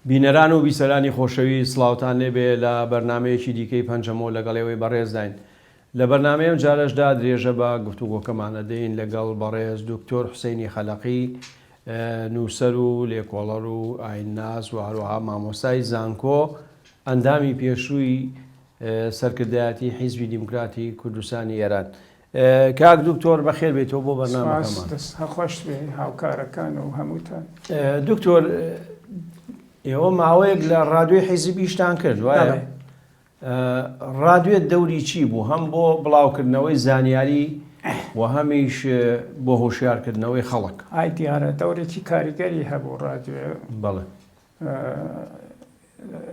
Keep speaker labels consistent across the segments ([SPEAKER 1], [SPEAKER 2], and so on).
[SPEAKER 1] بینەران و بیسەرانی خۆشەوی سڵاوتان لێبێ لە بەرنمەیەکی دیکەی پەنجەمەوە لەگەڵێەوەی بەڕێزداین. لە بەرنمەیەم جارەشدا درێژە بە گفتوگۆکەمانە دەین لەگەڵ بەڕێز دکتۆر حوسێنی خەلەقی، نووسەر و لێکۆڵەر و ئاینناس و هەروەها مامۆستای زانکۆ، ئەندامی پێشووی سەرکردایەتی حیزبی دیموکراتی کوردستانی ئێران. کاک دکتۆر بەخێر بێتەوە بۆ بەرنامەکەمان.
[SPEAKER 2] خۆش بێ هاوکارەکان و هەمووتان.
[SPEAKER 1] دکتۆر، ئێوە ماوەیەک لە ڕادیۆی حیزب ئیشتان کرد، وایە؟ ڕادیۆ دەوری چی بوو؟ هەم بۆ بڵاوکردنەوەی زانیاری و هەمیش بۆ هۆشیارکردنەوەی خەڵک؟
[SPEAKER 2] ئای دیارە دەورێکی کاریگەری هەبوو ڕادیۆ.
[SPEAKER 1] بەڵێ.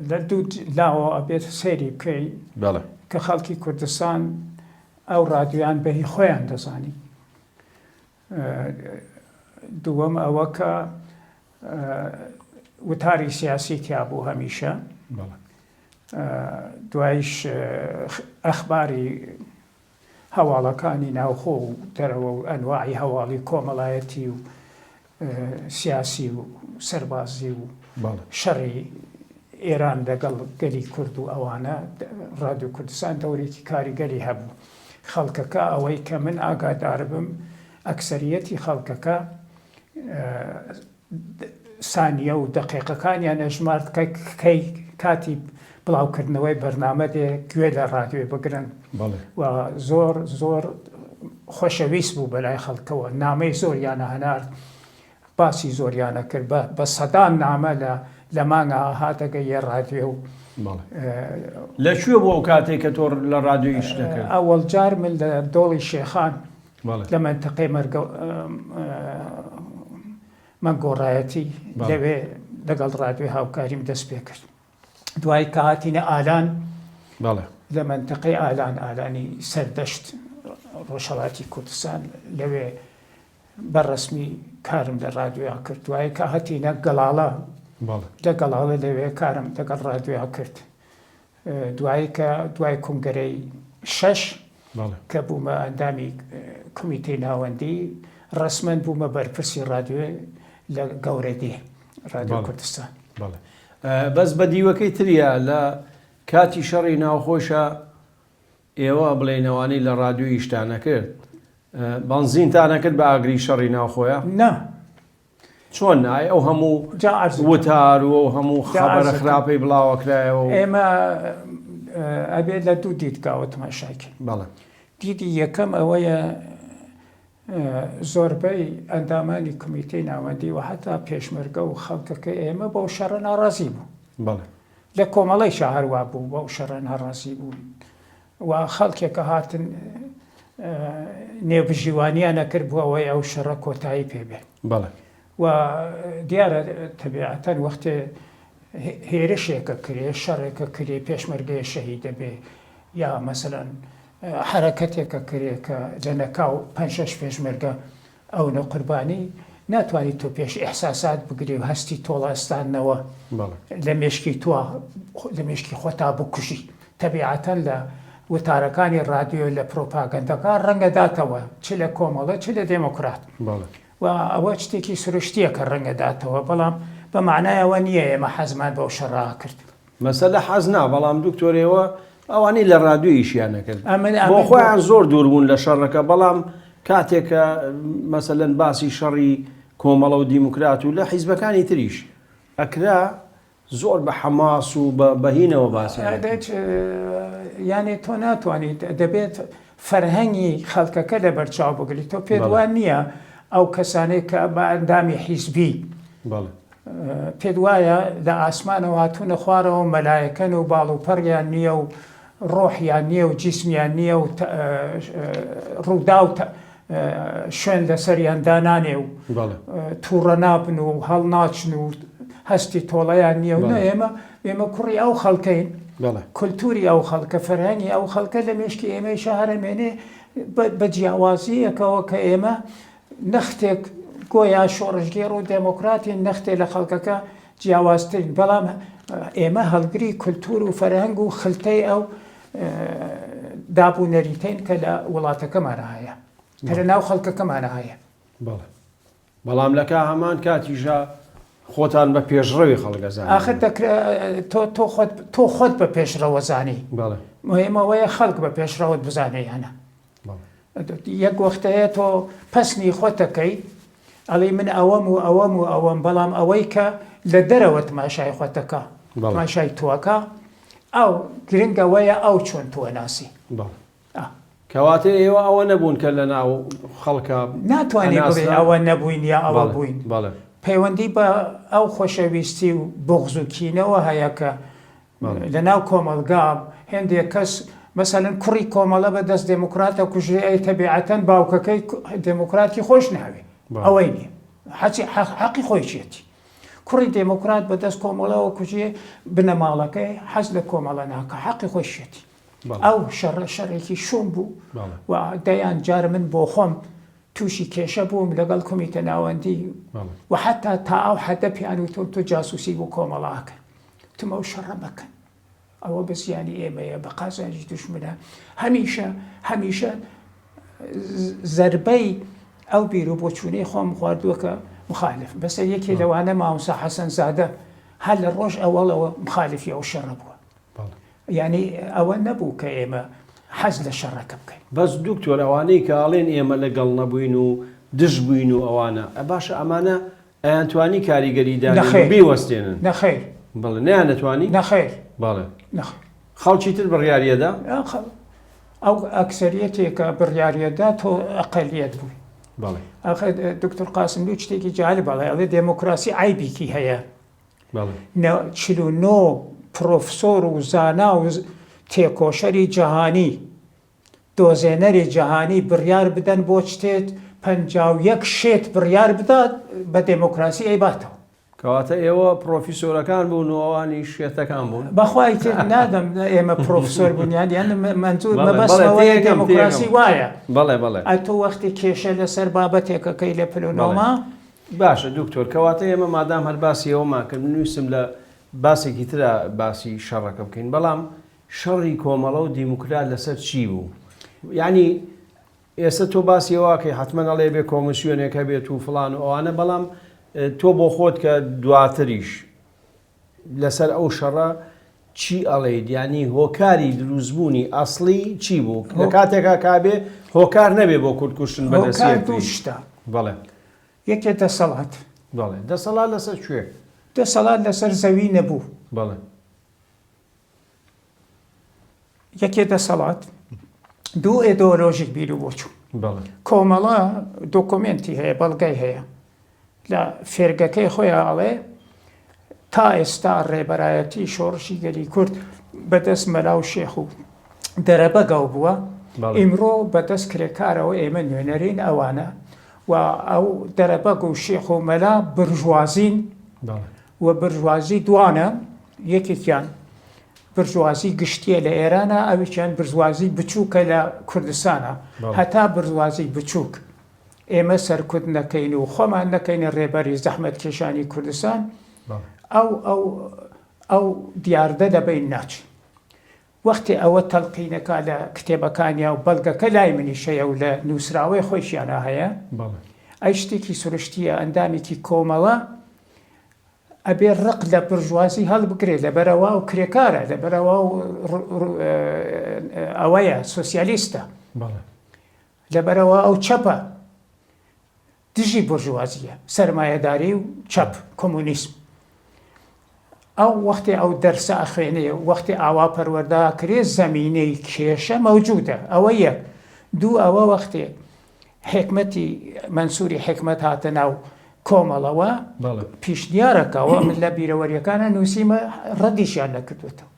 [SPEAKER 2] لە دوو لاوە ئەبێت سەیری بکەی
[SPEAKER 1] بەڵێ
[SPEAKER 2] کە خەڵکی کوردستان ئەو ڕادیۆیان بەهی خۆیان دەزانی. دووەم ئەوە کە وتاری سیاسی تیا بوو هەمیشە. دوایش ئەخباری هەواڵەکانی ناوخۆ و دەرەوە و ئەنواعی هەواڵی کۆمەڵایەتی و سیاسی و سەربازی و شەڕی ئێران لەگەڵ گەلی کورد و ئەوانە ڕادیۆ کوردستان دەورێکی کاریگەری هەبوو. خەڵکەکە ئەوەی کە من ئاگادار بم، ئەکسەریەتی خەڵکەکە سانیە و دەقیقەکانیان ئەژمارد کەی کاتی بڵاوکردنەوەی بەرنامەدێ گوێ لە ڕادیۆ بگرن و زۆر زۆر خۆشەویست بوو بەلای خەڵکەوە. نامەی زۆریانە هەنارد، باسی زۆریانە کرد، بە سەدان نامە لە مانگە هاتەگەیە ڕادیۆ.
[SPEAKER 1] لەکوێ بۆ ئەو کاتێک کە تۆ لە ڕادیۆ ئیش دەکرد؟
[SPEAKER 2] ئەوەڵ جار من لە دۆڵی شێخان لە منتەقەی مەنگۆڕایەتی لەوێ لەگەڵ ڕادیۆی هاوکاریم دەست پێ کرد. دوای کە هاتینە ئالان، لە منتەقەی ئالانی سەردەشت ڕۆژهەڵاتی کوردستان، لەوێ بەڕەسمی کارم لە ڕادیۆیا کرد. دوای کە هاتینە گەڵاڵە، لە گەڵاڵە لەوێ کارم لەگەڵ ڕادیۆیا کرد. دوای کۆنگرەی 6 کە بوومە ئەندامی کۆمیتەی ناوەندی، ڕسمەن بوومە بەرپرسی ڕادیۆ لە گەورەدێ ڕادیۆ کوردستان.
[SPEAKER 1] بەس بە دیوەکەی تریە لە کاتی شەڕی ناوخۆشە ئێوە بڵێنەوانی لە ڕادیۆ ئیشتانە کرد، بەنزینتانە کرد بە ئاگری شەڕی ناوخۆیە؟
[SPEAKER 2] نا.
[SPEAKER 1] چۆن نای ئەو هەموو وتار و هەموو خەبەرە خراپەی بڵاوەکرایەوە؟
[SPEAKER 2] ئێمە ئەبێت لە دوو دیدگاوە تەماشاکەین. دیدی یەکەم ئەوەیە زۆربەی ئەندامانی کۆمیتەی ناوەندی و هەتا پێشمەرگە و خەڵکەکە ئێمە بەو شەڕە ناڕازی بوو. لە کۆمەڵی شەهەروە بوو بەو شەڕە ناڕازی بوون و خەڵکێکە هاتن نێوبژیوانیانە کرد بوو ئەوەی ئەو شەڕە کۆتایی پێبێ. و دیارە تەبیعەتەن وەختێ هێرشێکە کرێ، شەڕێکە کرێ، پێشمەرگەیە شەهید دەبێ، یا مەسەلەن حرەکەتێکە کرێ کە لە نەکاو 5-6 پێشمەرگە ئەو نە قوربانی، ناتوانیت تۆ پێش ئیحساسات بگری و هەستی تۆڵەستانەوە لە مێشکی خۆتا بکوژی. تەبیعەتەن لە وتارەکانی ڕادیۆ لە پرۆپاگەندەکان ڕەنگەداتەوە، چ لە کۆمەڵە چ لە دێمۆکرات، و ئەوە شتێکی سروشتیە کە ڕەنگەداتەوە، بەڵام بە معنایەوە نییە ئێمە حەزمان بەو شەڕا کرد.
[SPEAKER 1] مەسەلە حەز نا، بەڵام دکتۆرێەوە ئەوانەی لە ڕادیۆ ئیشیان نەکرد، بۆ خۆیان زۆر دووربوون لە شەڕەکە، بەڵام کاتێکە مەسەلەن باسی شەڕی کۆمەڵە و دیموکرات و لە حیزبەکانی تریش ئەکرا، زۆر بە حەماس و بەهینەوە باسییان.
[SPEAKER 2] یانێ تۆ ناتوانیت، دەبێت فەرهەنگی خەڵکەکە لە بەرچاو بگریت. تۆ پێت وان نییە ئەو کەسانەی کە بە ئەندامی حیزبی پێت وایە لە ئاسمانەوە هاتوونە خوارەوە مەلایەکەن و باڵوپەڕیان نییە و ڕۆحیان نییە و جیسمیان نییە و ڕوودا و شوێن لەسەریان دانانێ و تووڕە نابن و هەڵ ناچن و هەستی تۆڵەیان نییە و ئێمە کوڕی ئەو خەڵکەین، کولتوری ئەو خەڵکە، فەرهەنگی ئەو خەڵکە لە مێشکی ئێمەی شەهرەمێنێ بە جیاوازیەکەوە کە ئێمە نەختێک گۆیا شۆڕژگێڕ و دێمۆکراتی نەختێ لە خەڵکەکە جیاوازترین، بەڵام ئێمە هەڵگری کولتور و فەرهەنگ و خلتەی ئەو دابوونەریتین کە لە وڵاتەکەمانە هەیە، کە لە ناو خەڵکەکەمانە هەیە.
[SPEAKER 1] بەڵام لەکە هەمان کاتیژە خۆتان بە پێشڕەوی خەڵگەزان
[SPEAKER 2] آخر تۆ خۆت بە پێشڕەوەزانی مهمەوەیە خەڵک بە پێشڕەوت بزانەیانە یەک وەختەیە تۆ پەسنی خۆتەکەی ئەڵێ من ئەوەم بەڵام ئەوەی کە لە دەرەوە تماشای خۆتەکە تماشای تۆکە ئەو گرنگەوەیە ئەو چۆن تۆ ناسی
[SPEAKER 1] کەواتە ئێوە ئەوە نەبوون کە لە ناو خەڵکە
[SPEAKER 2] ناتوانێت بڵێ ئەوە نەبووین یا ئەوە بووین پەیوەندی بە ئەو خۆشەویستی و بغز و کینەوە هەیە کە لە ناو کۆمەلگا هێندێک کەس مەسەلەن کوڕی کۆمەڵە بە دەست دموکراتە کوژێ ئەی تەبیعەتەن باوکەکەی دموکراتی خۆش ناوێ ئەوەی نییە حەقی خۆی چێتی کوڕی دموکرات بە دەست کۆمەڵەوە کوژێ بنەماڵەکەی حەز لە کۆمەڵە ناکە حەقی خۆی شێتی ئەو شەڕێکی شوم بوو و دەیان جار من بۆ خۆم تووشی کێشە بووم لەگەڵ کۆمیتە ناوەندی و حتا تا ئەو حەدە پیان و تۆ جاسوسی بۆ کۆمەڵاکە تمە و شەڕە مەکەن ئەوە بە زیانی ئێمەیە بە قازانجی دوشمنە هەمیشە زەربەی ئەو بیر و بۆچوونەی خۆم خواردووە کە مخالف بەسەر یەکێ لەوانە مامۆستا حەسەن زادە هەر لە ڕۆژ ئەوەڵەوە مخالفی ئەو شەڕە بووە یعنی ئەوە نەبوو کە ئێمە حەز لە شەڕەکە بکەین
[SPEAKER 1] بەس دوکتۆر ئەوانەی کە ئاڵێن ئێمە لەگەڵ نەبووین و دژ بووین و ئەوانە باشە ئەمانە ئەیانتوانی کاریگەریدا بیوەستێنن
[SPEAKER 2] نەخێر
[SPEAKER 1] بەڵێ نەیان نەتوانی
[SPEAKER 2] نەخێر
[SPEAKER 1] بەڵێ خەڵکی تر بڕیاریەدا
[SPEAKER 2] ئەو ئەکسەریەتێکە بڕیاریەدا تۆ ئەقەلیەت بووی
[SPEAKER 1] بەڵێ
[SPEAKER 2] دکتۆر قاسم دوو شتێکی جالب بەڵێ ئەڵێ دموکراسی عیبێکی هەیە 49 پرۆفسۆر و زانا و تێکۆشەری جەهانی دۆزێنەری جەهانی بڕیار بدەن بۆ شتێت 51 شێت بڕیار بدات بە دموکراسی ئەیباتەوە
[SPEAKER 1] کەواتە ئێوە پرۆفیسۆرەکان بوون و ئەوانی شێتەکان بوون
[SPEAKER 2] بەخوای تر نادەم ئێمە پرۆفسۆر بوونیان یان منزور مەبەستەوەی دموکراسی وایە
[SPEAKER 1] بەڵێ
[SPEAKER 2] ئەتۆ وەختی کێشە لەسەر بابەتێکەکەی لە پلۆنەوەما
[SPEAKER 1] باشە دوکتۆر کەواتە ئێمە مادام هەر باسی ئەوەمان کرد نووسم لە باسێکی ترە باسی شەڕەکە بکەین بەڵام شەڕی کۆمەڵە و دیموکرات لەسەر چی بوو یعنی ئێستا تۆ باسی ئەوواکەی حتممە ئەڵێ بێ کۆمسیۆنێکە بێت و فڵان و ئەوانە بەڵام تۆ بۆ خۆت کە دواتریش لەسەر ئەو شەڕە چی ئەڵێیت ینی هۆکاری دروستبوونی ئەسڵی چی بوو لە کاتێکا کابێ هۆکار نەبێ بۆ کورتکوشتن
[SPEAKER 2] بەدەستشتا
[SPEAKER 1] بەڵێ
[SPEAKER 2] یەکێ دەسەڵات
[SPEAKER 1] بەڵێ دەسەڵات لەسەر کوێ
[SPEAKER 2] دەسەڵات لەسەر زەوی نەبوو
[SPEAKER 1] بەڵێ
[SPEAKER 2] یەکێ دەسەڵات دوو ئێدۆلۆژیک بیر و بۆچوو کۆمەڵە دۆکۆمنتی هەیە بەڵگەی هەیە لە فێرگەکەی خۆیان ئەڵێ تا ئێستا ڕێبەرایەتی شۆڕشی گەلی کورد بەدەست مەلاو شێخ و دەرەبەگەو بووە ئیمڕۆ بەدەست کرێکارەوە ئێمە نوێنەرین ئەوانە و ئەو دەرەبەگ و شێخ و مەلا برژوازین و برژوازی دوانە یەکێکیان برژوازی گشتیە لە ئێرانە ئەویان برژوازی بچووکە لە کوردستانە هەتا برژوازی بچووک ئێمە سەرکوت نەکەین و خۆمان نەکەینە ڕێبەری زەحمەت کێشانی کوردستان ئەو دیاردە دەبین ناچین وەختی ئەوە تەلقینەکە لە کتێبەکانیا و بەڵگەکە لای منیشەیە و لە نووسراوەی خۆشیانە هەیە ئەی شتێکی سروشتیە ئەندامێکی کۆمەڵە ئەبێ ڕق لە برژوازی هەڵبگرێت لەبەرەوە و کرێکارە لەبەرەوە ئەوەیە سۆسیالیستە لەبەرەوە ئەو چەپە دژی برژوازیە سەرمایەداری و چەپ کۆمونیسم ئەو وەختی ئەو دەرسە ئەخوێنێ وەختی ئاوا پەروەردا کرێ زەمینەی کێشە مەوجودە ئەوە یەک دوو ئەوە وەختێ حکمەتی منسووری حکمت هاتە ناو کۆمەڵەوە پیشنیارەکەەوە من لە بیرەوەریەکانە نووسیمە ڕەدیشیان نەکردوێتەوە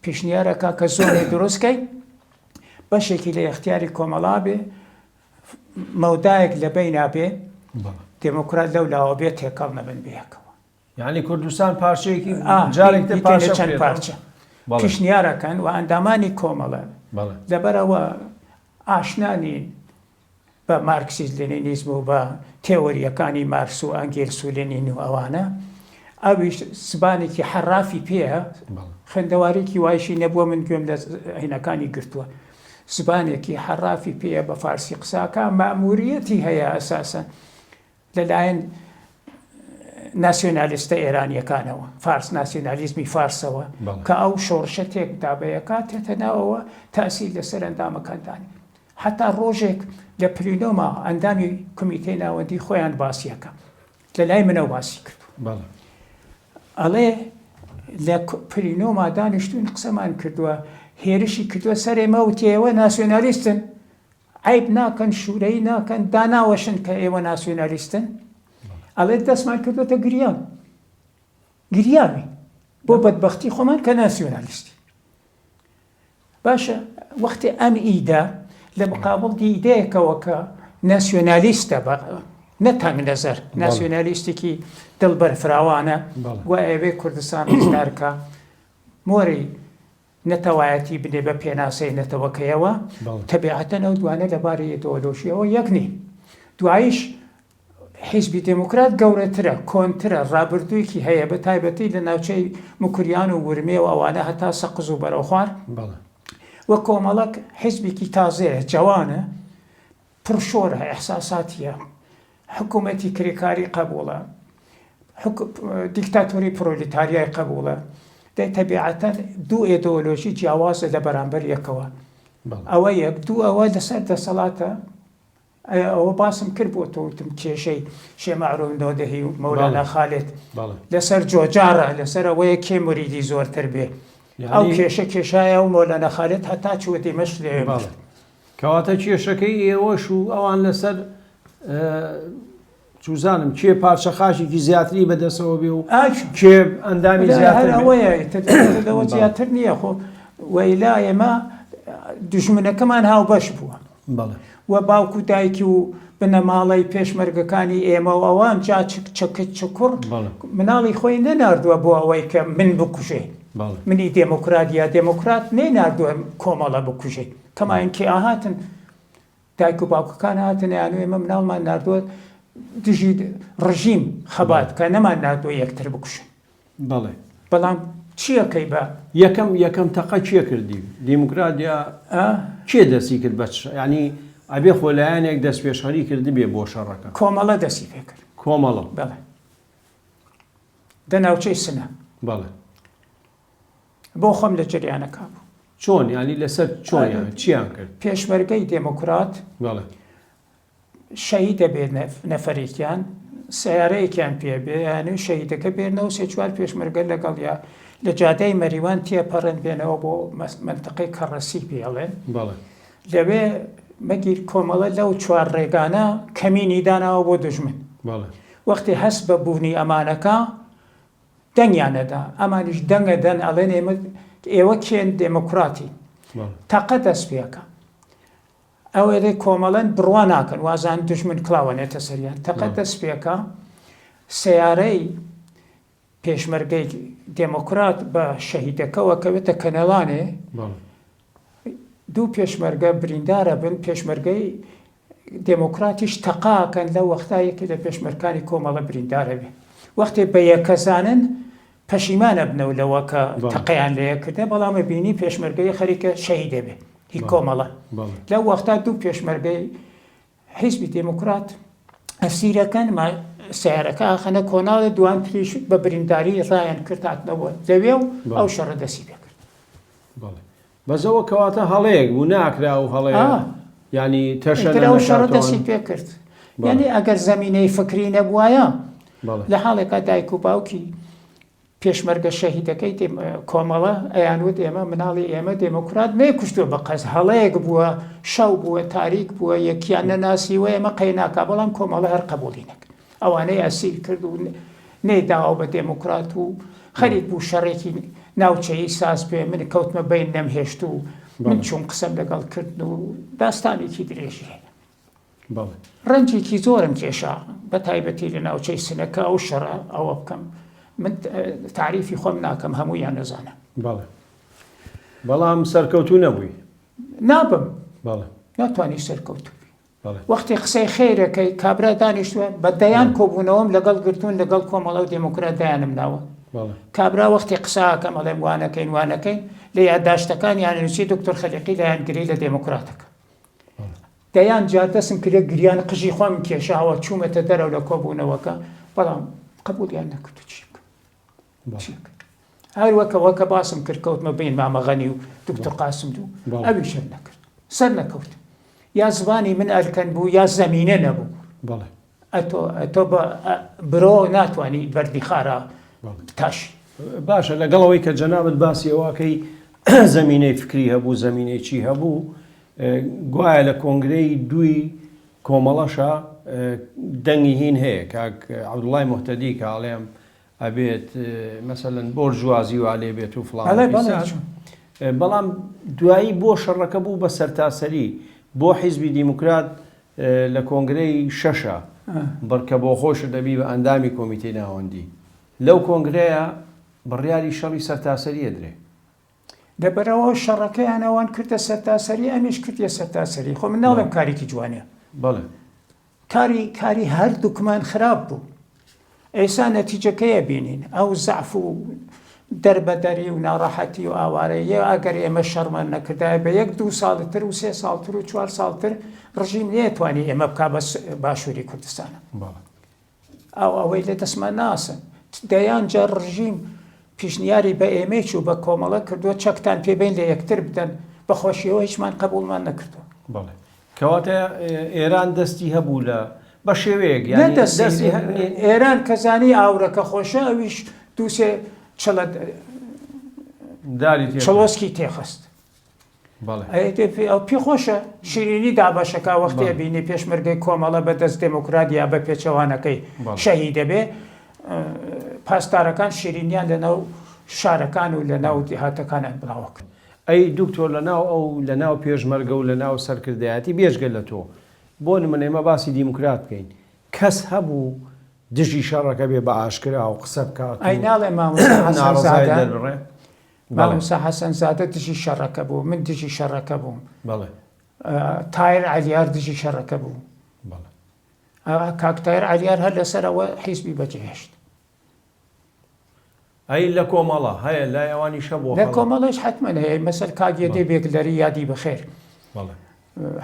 [SPEAKER 2] پیشنیارەکە کە زۆنێ دروستکەی بەشێکی لە اختیاری کۆمەڵا بێ مەودایەک لە بەینا بێ دموکرات لەو لاوە بێت تێکەڵ نەبن بێکەوە
[SPEAKER 1] یعنی کوردستان پارچەیەکی
[SPEAKER 2] چەند پارچە پیشنیارەکەن و ئەندامانی کۆمەڵە لەبەرەوە ئاشنانین بە مارکسیز لێنینیزم و بە تێوەریەکانی مارکس و ئەنگێلس و لێنین و ئەوانە ئەویش زبانێکی حەرافی پێە خوێندەوارێکی وایشی نەبووە من گوێم لە هینەکانی گرتووە زبانێکی حەرافی پێە بە فارسی قساکە مەموریەتی هەیە ئەساسەن لەلایەن ناسیۆنالیستە ئێرانیەکانەوە فارس ناسیۆنالیزمی فارسەوە کە ئەو شۆڕشە تێکدا بەیەکا تێتە ناوەوە تاسیل لەسەر ئەندامەکاندانی حتا ڕۆژێک لە پلینۆما ئەندامی کمیتەی ناوەندی خۆیان باسیەکە لە لای منەوە باسی کردو ئەڵێ لە پلینۆما دانیشتوون قسەمان کردووە هێرشی کردووە سەرێمە وتێەوە ناسیۆنالیستن عیب ناکەن شوورەی ناکەن داناوەشن کە ئێوە ناسیۆنالیستن ئەڵێ دەستمان کردوتە گریانی بۆ بەدبەختی خۆمان کە ناسیۆنالیستی باشە وەختی ئەم ئیدا لە مقابڵ ئیدەیەکەوە کە ناسیۆنالیستە نەتەنگ نەزەر ناسیۆنالیستێکی دڵبەرفراوانە و ئەوێ کوردستان ڕزگارکە مۆری نەتەوایەتی بنێ بە پێناسەی نەتەوەکەیەوە تەبیعەتەن ئەو دوانە لەبارەی ئیدۆلۆژیەوە یەک نین دواییش حیزبی دموکرات گەورەترە کۆنترە ڕابردوویەکی هەیە بە تایبەتی لە ناوچەی مکوریان و ورمێ و ئەوانە هەتا سەقز و بەرەو خوار وە کۆمەڵک حیزبێکی تازەیە جوانە پرشۆرە ئەحساساتیە حکوومەتی کرێکاری قبوڵە دیکتاتۆری پرۆلیتاریای قبوڵە دەی تەبیعەتەن دوو ئیدۆلۆژی جیاوازە لە بەرامبەر یەکەوە ئەوە یەک دوو ئەوە لەسەر دەسەڵاتە ئەوە باسم کرد بۆ تۆوتم کێشەی شێمەعروف نۆدەهی و مەولانا خالێد لەسەر جۆجارە لەسەر ئەوەیە کێ موریدی زۆرتر بێ ئەو کێشایە و مەولانا خالێد هەتا چوە دێمەشق لێ
[SPEAKER 1] کەواتە کێشەکەی ئێوەش و ئەوان لەسەر چوزانم کێ پارچەخاشێکی زیاتری بەدەستەوە بێ و کێ ئەندامی
[SPEAKER 2] زیاترەوە زیاتر نییە خۆ وەیلا ئێمە دوژمنەکەمان هاو بەش بووە وە باوکو دایکی و بنەماڵی پێشمەرگەکانی ئێمە و ئەوان جا چکر مناڵی خۆی نەناردووە بۆ ئەوەی کە من بکوژێ منی دموکرات یا دموکرات نەناردووە کۆمەڵە بکوژێ کەماینکە ئاهاتن دایک و باوکەکان هاتن یانوێ ئێمە مناڵمان ناردووە دژی ڕژیم خەبات کە نەمان ناردووە یەکتر بکوشن بەڵام چیەکەی بە
[SPEAKER 1] یەکەم تەقە چیە کردی دیموکرات یا چێ دەستی کرد بەچ ینی ئەبێ خۆلایەنێک دەست پێشخەری کردی بێ بۆ شەڕەکە
[SPEAKER 2] کۆمەڵە دەستی پێ کرد
[SPEAKER 1] کۆمەڵە
[SPEAKER 2] بەڵێ دەناوچەی سنە
[SPEAKER 1] بەڵێ
[SPEAKER 2] بۆ خۆم لە جریانەکە بوو
[SPEAKER 1] چۆن ینی لەسەر چۆن چیان کرد
[SPEAKER 2] پێشمەرگەی دموکرات شەهید دەبێت نەفەرێکیان سیارەیەکیان پێ بێ یانوی شەهیدەکە بێنەوە سێ چوار پێشمەرگە لەگەڵ یا لە جادەی مەریوان تێپەڕن بێنەوە بۆ منتەقەی کەڕەسی پێڵێن لەوێ مەگیر کۆمەڵە لەو چوار ڕێگانە کەمینی داناوە بۆ دژمن وەختی هەست بە بوونی ئەمانەکە دەنگیانەدا ئەمانیش دەنگە دەن ئەڵێن ئێوە کێن دموکراتی تەقە دەست پێەکە ئەوێ کۆمەڵەن بڕوا ناکەن وازان دژمن کلاوەنێتە سەریان تەقە دەست پێەکە سیارەی پێشمەرگەی دموکرات بە شەهیدەکەەوە کەوێتە کەنەڵانێ دوو پێشمەرگە بریندارە بن پێشمەرگەی دموکراتیش تەقاکەن لە وەختایەکی لە پێشمەرکانی کۆمەڵە بریندارە بێ وەختی بە یەکەزانن پەشیمانە بنەولەوە کە تەقەیان لەیە کردە بەڵامە بینی پێشمەرگەی خەریکە شەهیدە بێ هی کۆمەڵە لەو وەختا دوو پێشمەرگەی حیزبی دموکرات ئەسیرەکەن سیارەکە ئاخەنە کۆناڵە دوان تریش بە برینداری ڕایان کرداتنەوە دەوێ و ئەو شەڕە دەسی پێ کرد
[SPEAKER 1] بەزەوە کەواتە هەڵەیەک بوو ناکرا و هەڵەیە ینی تەشە
[SPEAKER 2] ئەو شەڕە دەسی پێ کرد یعنی ئەگەر زەمینەی فکری نەبووایە لە حاڵێکە دایک و باوکی پێشمەرگە شەهیدەکەی کۆمەڵە ئەیانوت ئێمە مناڵی ئێمە دموکرات نەیکوشتووە بە قەز هەڵەیەک بووە شەو بووە تاریک بووە یەکیان نەناسیوە ئێمە قەیناکە بەڵام کۆمەڵە هەر قبولی نەکرد ئەوانەی ئەسیر کرد و نەیداوە بە دموکرات و خەریک بوو شەڕێکی ناوچەیی ساز پێ من کەوتمە بین نەمهێشت و من چوون قسەم لەگەڵ کرد و داستانێکی درێژی هەیە ڕەنجێکی زۆرم کێشا بە تایبەتی لە ناوچەی سنەکە ئەو شەڕە ئەوە بکەم من تعریفی خۆم ناکەم هەموویان نەزانم
[SPEAKER 1] بەڵام سەرکەوتوو نەبووی
[SPEAKER 2] نابم ناتوانی سەرکەوتوو وەختی قسەی خێرەکەی کابرا دانیشتووە بە دەیان کۆبوونەوەم لەگەڵ گرتوون لەگەڵ کۆمەڵە و دموکرات دەیانم ناوە کابرا وەختی قساکەم ئەڵێم وانەکەین لە یادداشتەکان یاننووسی دکتۆر خەلیقی لایەن گری لە دموکراتەکە دەیان جار دەسم کرێ گریان قژی خۆم کێشاوە چوومەتە دەرەوە لە کۆبوونەوەکە بەڵام قبولیان نەکرد و چی بکە هەر وەکە باسم کرد کەوتمە بین مامەغەنی و دکتۆر قاسم دوو ئەویشە نەکرد سەر نەکەوت یا زبانی من ئەرکەن بوو یا زەمینە نەبوو ئەتۆ برۆ ناتوانانی بەردی خارە تاشی
[SPEAKER 1] باشە لەگەڵەوەی کە جەنابەت باسیەوەکەی زەمینەی فکری هەبوو زەمینەی چی هەبوو گوایە لە کۆنگرەی دوی کۆمەڵەشە دەنگی هین هەیە کاک عەبدوڵای موحتەدی کە ئاڵێم ئەبێت مەسەلەن بۆرژوازی و ئالێ بێت و فڵان بەڵام دوایی بۆ شەڕەکە بوو بە سەرتاسەری بۆ حیزبی دیموکرات لە کۆنگرەی شەشە بڕکە بۆ خۆشە دەبی بە ئەندامی کۆمیتەی ناوەندی لەو کۆنگرەیە بڕیاری شەڕی سەرتاسەریە درێ
[SPEAKER 2] دەبەرەوە شەڕەکەیان ئەوان کردە سەرتاسەری ئەمیش کردیە سەرتاسەری خۆ من ناڵێم کارێکی جوانە
[SPEAKER 1] بەڵێ
[SPEAKER 2] کاری هەردووکمان خراپ بوو ئێستا نەتیجەکەیە بینین ئەو زەعف و دەربەدەری و ناڕەحەتی و ئاوارەیە ئەگەر ئێمە شەڕمان نەکردایە بە 1-2 ساڵتر و 3 ساڵتر و 4 ساڵتر ڕژیم نێتوانێت ئێمە بکا بە باشووری کوردستانە ئەوەی لێ دەستمان ناسن دەیان جار ڕژیم پیشنیاری بە ئێمەی و بە کۆمەڵە کردووە چەکتان پێبین لە یەکتر بدەن بەخۆشیەوە هیچمان قبولمان نەکردووە
[SPEAKER 1] کەواتە ئێران دەستی هەبوو لە بە شێوەیەک
[SPEAKER 2] ئێران کەزانی ئاورەکە خۆشە ئەویش دووسێ چڵۆسکی تێخست ئەو پێ خۆشە شیرینی دابەشەکە وەختێ بینی پێشمەرگەی کۆمەڵە بەدەست دموکرات یا بە پێچەوانەکەی شەهی دەبێ پاسدارەکان شیرینیان لەناو شارەکان و لە ناو دیهاتەکانیان بڵاوە کرد
[SPEAKER 1] ئەی دوکتۆر لە ناو پێشمەرگە و لە ناو سەرکردایەتی بێژگە لە تۆ بۆ نمونە باسی دیموکرات بکەین کەس هەبوو دژی شەڕەکە بێ بە ئاشکرا و قسە بکات
[SPEAKER 2] ئەی ناڵێ مامۆستا حەسەن زادە دژی شەڕەکە بوو من دژی شەڕەکە بووم تایر عەلیار دژی شەڕەکە بوو کاک تایر عەلیار هەر لەسەرەوە حیزبی بەجێهێشت
[SPEAKER 1] ئەی لە کۆمەڵە هەیە لای ئەوانی شە بۆ
[SPEAKER 2] لە کۆمەڵەش حتمەن هەیە مەسەر کاگێدێ بێکلەری یادی بەخێر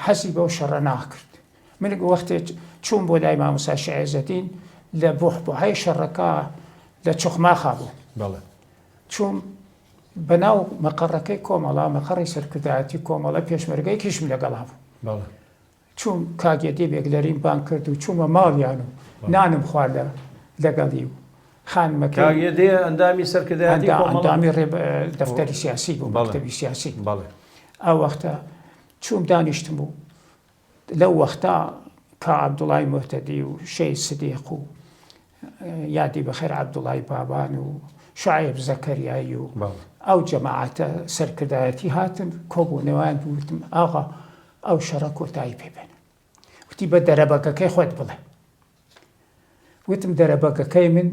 [SPEAKER 2] حەسی بەو شەڕە ناکرد من وەختێ چوون بۆ لای مامۆستا شێعزەدین لە بۆحبووهای شەڕەکە لە چوخماخا بوو چوون بەناو مەقەڕەکەی کۆمەڵا مەقەڕی سەرکردایەتی کۆمەڵە پێشمەرگەی کیشم لەگەڵا بوو چوون کاگێدی بێکلەریم بان کرد و چوومە ماڵیان و نانم خوارد لەگەڵی و
[SPEAKER 1] خانمەکەگێدێ ئەندامی سەرکردایەتی
[SPEAKER 2] ئەندامی دەفتەری سیاسی بوو مەکتەبی سیاسی ئەو وەختە چوم دانیشتم بوو لەو وەختا کا عەبدوڵای موحتەدی و شەی سدیق و یادی بەخێر عەبدوڵای بابان و شایب زەکەریایی و ئەو جەماعەتە سەرکردایەتی هاتن کۆبوونەوەیان بوتم ئاغا ئەو شەڕە کۆتایی پێبێن وتی بە دەرەبەکەکەی خۆت بڵێ وتم دەرەبەکەکەی من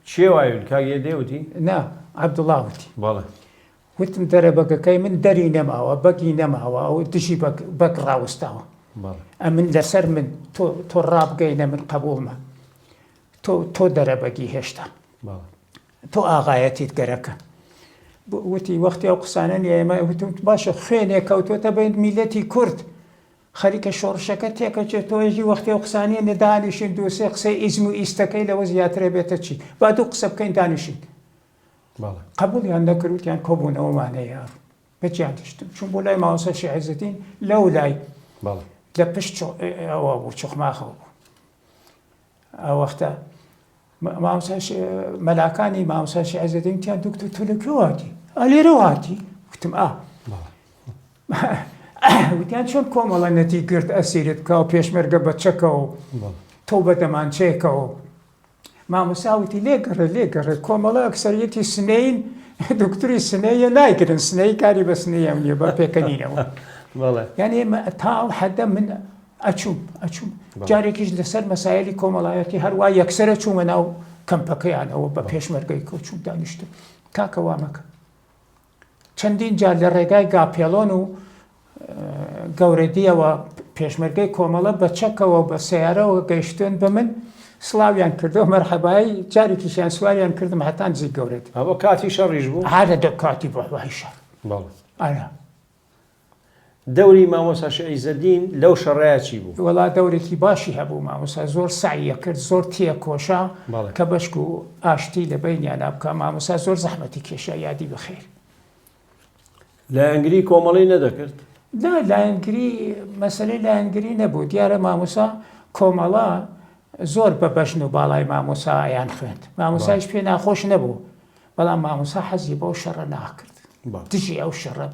[SPEAKER 1] چێ وایون کاگێدێ وتی
[SPEAKER 2] نا عەبدوڵا وتی وتم دەرەبەکەکەی من دەری نەماوە بەگی نەماوە ئەو دژی بەک ڕاوەستاوە ئەمن لەسەر من تۆ ڕابگەینە من قبوڵمە تۆ دەرەبەگی هێشتا تۆ ئاغایەتیت گەرەکە وتی وەختی ئەو قسانە ئێمە وتم باشە خوێنێ کەوتوتە بین میلەتی کورد خەریکە شۆڕشەکە تێکەچێت تۆژی وەختی ئەو قسانیە نەدانیشین دووسێ قسەی ئیزم و ئیستەکەی لەوە زیاترە بێتە چی با دوو قسە بکەین دانیشین قبولیان نەکردوتیان کۆبوونەوەمانەیە بەجیان دشتم چون بۆ لای مامۆستا شێعزەدین لەو لای لە پشت ئەوە بوو چوخماخەوە بوو ئەو وەختە مەلاکانی مامۆستا شێعزەدین تیان دوکتۆر تۆ لەکوێ هاتی لێرە هاتی وتم وتیان چۆن کۆمەڵە نەتی گرت ئەسیرت کە و پێشمەرگە بە چەکەوە تۆ بە دەمانچێکەوە مامۆستا وتی لێگەڕێ کۆمەڵە ئەکسەریەتی سنەین دکتوری سنەیە نایگرن سنەی کاری بە سنەیە نیە بە پێکەنینەوە یعنی تا ئەو حەدە من ئەچوم جارێکیش لەسەر مەسایلی کۆمەڵایەتی هەروە یەکسەرە چوومە ناو کەمپەکەیانەوە بە پێشمەرگەی کە چوم دانیشتم کاکە وامەکە چەندین جار لە ڕێگای گاپێڵۆن و گەورەدیەوە پێشمەرگەی کۆمەڵە بە چەکەوە بە سیارەوە گەیشتن بە من سڵاویان کردەوە مەرحەبایی جارێکیشیان سواریان کردم هەتا نزیک گەورەدی
[SPEAKER 1] ئەوە کاتی شەڕیش بوو
[SPEAKER 2] هەرە دە کاتی بۆ وای شەڕ
[SPEAKER 1] دەوری مامۆستا عیزەدین لەو شەڕەیە چی بوو؟
[SPEAKER 2] وڵا دەورێکی باشی هەبوو مامۆستا زۆر سعیە کرد زۆر تێکۆشا کە بەشک و ئاشتی لە بینیانە بکە مامۆستا زۆر زەحمەتی کێشە یادی بخێر.
[SPEAKER 1] لایەنگری کۆمەڵی نەدەکرد؟
[SPEAKER 2] لا لایەنگری مەسەلەی لایەنگری نەبوو دیارە مامۆستا کۆمەڵا زۆر بە بەژن و باڵای مامۆسایان خوێند مامۆسایش پێ ناخۆش نەبوو بەڵام مامۆسا حەزی بۆ شەڕە ناکرد دژی ئەو شەڕە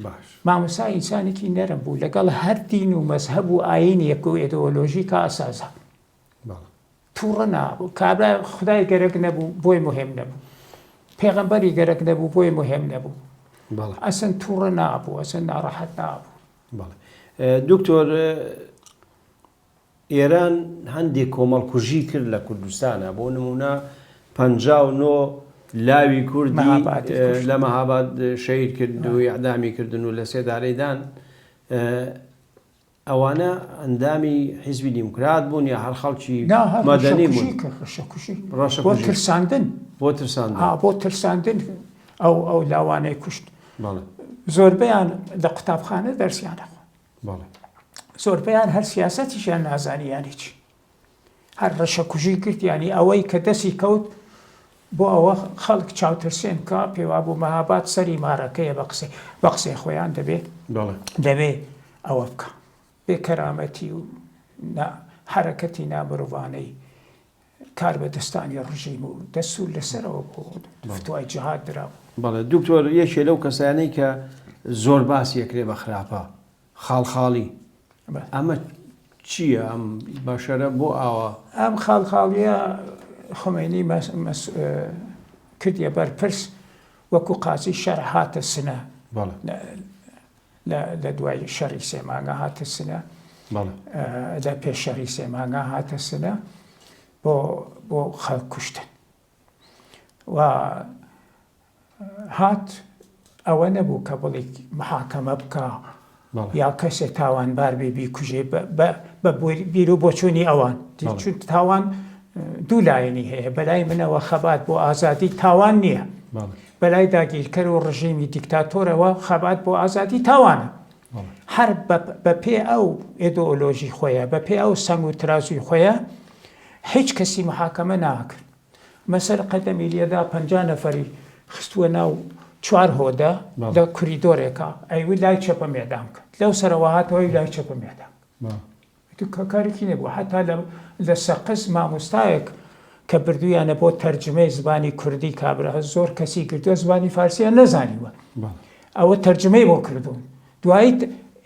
[SPEAKER 1] باش
[SPEAKER 2] مامۆسا ئینسانێکی نەرم بوو لەگەڵ هەر دین و مەزهەب و ئاینێک و ئێدۆلۆژیکە ئاساسە تووڕە نابوو کابرا خدای گەرەک نەبوو بۆی مهم نەبوو پێغەمبەری گەرەک نەبوو بۆی مهم نەبوو ئەسن تووڕە نابوو ئەسن ناڕەحەت نابوو.
[SPEAKER 1] دکتۆر ئێران هەندێک کۆمەڵکوژی کرد لە کوردستانە بۆ نمونە 59 لاوی کوردی لە مەهاباد شەید کرد و ئەعدامی کردن و لە سێدارەیدان ئەوانە ئەندامی حیزبی دیموکرات بوون یا هەر خەڵکی مەدەنی بوون
[SPEAKER 2] بۆ ترساندن بۆ ترساندن ئەو لاوانەی کوشت زۆربیان لە قوتابخانە دەرسیانە زۆربیان هەر سیاسەتیشیان نازانیانی چی هەر ڕەشەکوژی کردیانی ئەوەی کە دەستی کەوت بۆ ئەوە خەڵک چاوترسێن کە پێوا بوو مەهاباد سەری مارەکەیە بە قسەی خۆیان دەبێ ئەوە بکە بێکەرامەتی و حرەکەتی نامرۆڤانەی کار بەدەستانی ڕژیم و دەسوول لەسەرەوە بۆ فتوای جیهاد دراوە.
[SPEAKER 1] بەڵێ دکتۆر یەکێ لەو کەسانەی کە زۆر باسی یەکرێ بە خراپە خاڵخاڵی ئەمە چییە ئەم باشەرە بۆ ئاوە
[SPEAKER 2] ئەم خاڵخاڵیە خۆمێنی کردیە بەرپرس وەکو قازی شەڕ هاتە سنە لە دوای شەڕی سێمانگە هاتە سنە لە پێش شەڕی سێمانگە هاتە سنە بۆ خەڵک کوشتن و هات ئەوە نەبوو کە بڵێ محاکەمە بکە یا کەسێک تاوانبار بێ بیکوژێ بە بیر و بۆچوونی ئەوان چون تاوان دوو لایەنی هەیە بەلای منەوە خەبات بۆ ئازادی تاوان نییە بەلای داگیرکەر و ڕژیمی دیکتاتۆرەوە خەبات بۆ ئازادی تاوانە هەر بە پێ ئەو ئێدۆلۆژی خۆیە بە پێ ئەو سەنگ و ترازوی خۆیە هیچ کەسی محاکەمە ناکرد مەسەر قەدەمی لێدا 50 نەفەری خستووە ناو 4 هۆدە لە کوریدۆرێکە ئەیوی لای چەپە مێدان کرد لەو سەرەوە هاتەوەی لای چەپە مێدان کارێکی نەبوو حتا لە سەقز مامۆستایەک کە بردویانە بۆ تەرجمەی زبانی کوردی کابرا زۆر کەسی کردووە زبانی فارسیان نەزانیوە ئەوە تەرجمەی بۆ کردوون دوایی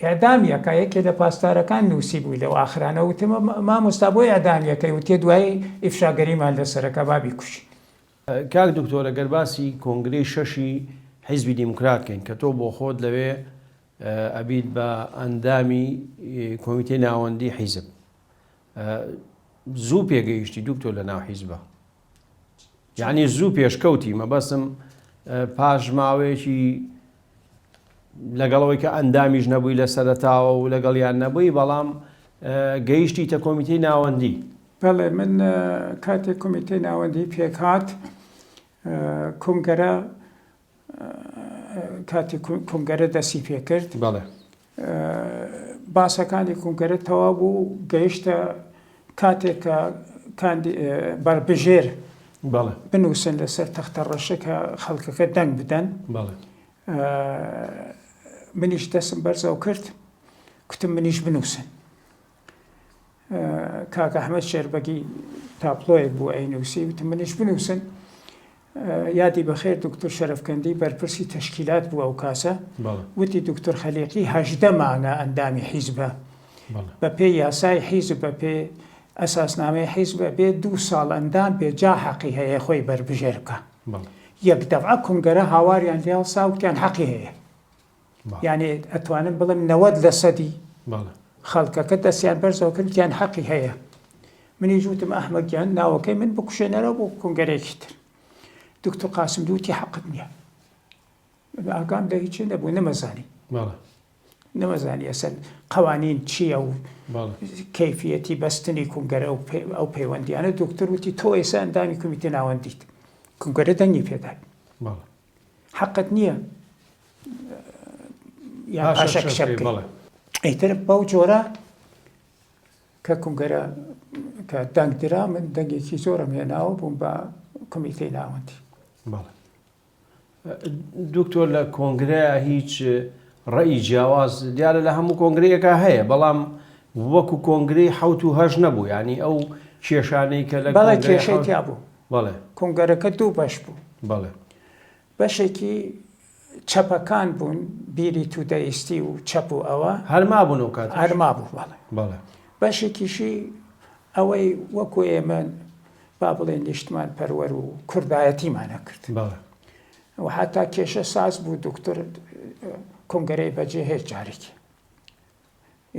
[SPEAKER 2] ئێعدامیەکە یەکێ لە پاسدارەکان نووسی بووی لەو ئاخرانە وتمە مامۆستا بۆی ئەعدامیەکەی وتێ دوایی ئیفشاگەریمان لەسەرەکە بابی کوشی.
[SPEAKER 1] کاک دکتۆرە گەر باسی کۆنگرەی شەشی حیزبی دیموکراتکەین کە تۆ بۆ خۆت لەوێ ئەبیت بە ئەندامی کۆمیتەی ناوەندی حیزب زوو پێگەیشتی دکتۆر لە ناو حیزبە یعنی زوو پێشکەوتی مەبەستم پاش ماوەیەکی لەگەڵەوەی کە ئەندامیش نەبووی لە سەرەتاوە و لەگەڵیان نەبووی بەڵام گەیشتی تە کۆمیتەی ناوەندی.
[SPEAKER 2] بەڵێ من کاتێک کۆمیتەی ناوەندی پێکات کۆنگەرە کاتی کۆنگەرە دەستی پێ کرد باسەکانی کۆنگەرە تەواو بوو گەیشتە کاتێک بەربژێر بنووسن لەسەر تەختە ڕەشەکە خەڵکەکە دەنگ بدەن منیش دەستم بەرزەو کرد کوتم منیش بنووسن کاک ئەحمەد شێربەگی تاپلۆیەک بوو ئەینووسی وتم منیش بنووسن یادی بەخێر دکتۆر شەرەفکەندی بەرپرسی تەشکیلات بووە ئەو کاسە وتی دکتۆر خەلیقی 18 مانگە ئەندامی حیزبە بە پێی یاسای حیزب بە پێ ئەساسنامەی حیزبە بێ 2 ساڵ ئەندام بێ جا حەقی هەیە خۆی بەربژێر بکە یەک دەفعە کۆنگەرە هاواریان لێڵ ساوتیان حەقی هەیە یعنی ئەتوانم بڵم 90% خەڵکەکە دەستیان بەرزەوە کردیان حەقی هەیە منیش وتم ئەحمەدیان ناوەکەی من بکوشێنەرەوە بۆ کۆنگەرێکی تر دکتۆر قاسم دووتی حەقت نییە ئاگام لە هیچی نەبوو نەمەزانی ئەسەر قەوانین چییە و کەیفیەتی بەستنی کۆنگەرە ئەو پەیوەندیانە دکتۆر وتی تۆ ئێستا ئەندامی کۆمیتەی ناوەندیت کۆنگەرە دەنگی پێدای حەقت نییە یا پاشە کشەکە ئیتر بەو جۆرە کە کنگەرە کە دەنگدرا من دەنگێکی زۆرم هێناوە بووم بە کۆمیتەی ناوەندی.
[SPEAKER 1] دکتۆر لە کۆنگرەیە هیچ ڕێی جیاواز دیارە لە هەموو کۆنگرەیەکە هەیە بەڵام وەکو کۆنگرەی 7 نەبوو ینی ئەو کێشانەی کە لە
[SPEAKER 2] بەڵێ کێشەی تیا بوو
[SPEAKER 1] بەڵێ
[SPEAKER 2] کۆنگەرەکە 2 بەش بوو
[SPEAKER 1] بەڵێ
[SPEAKER 2] بەشێکی چەپەکان بوون بیری تودەئیستی و چەپ و ئەوە
[SPEAKER 1] هەرما بوون و کات
[SPEAKER 2] هەرما بوو
[SPEAKER 1] بەڵێ
[SPEAKER 2] بەشێکیشی ئەوەی وەکو ئێمە با بڵێن نیشتمان پەروەەر و کوردایەتیمانە کرد و حتا کێشە ساز بوو دکتۆر کۆنگەرەی بەجێ هێچ جارێکی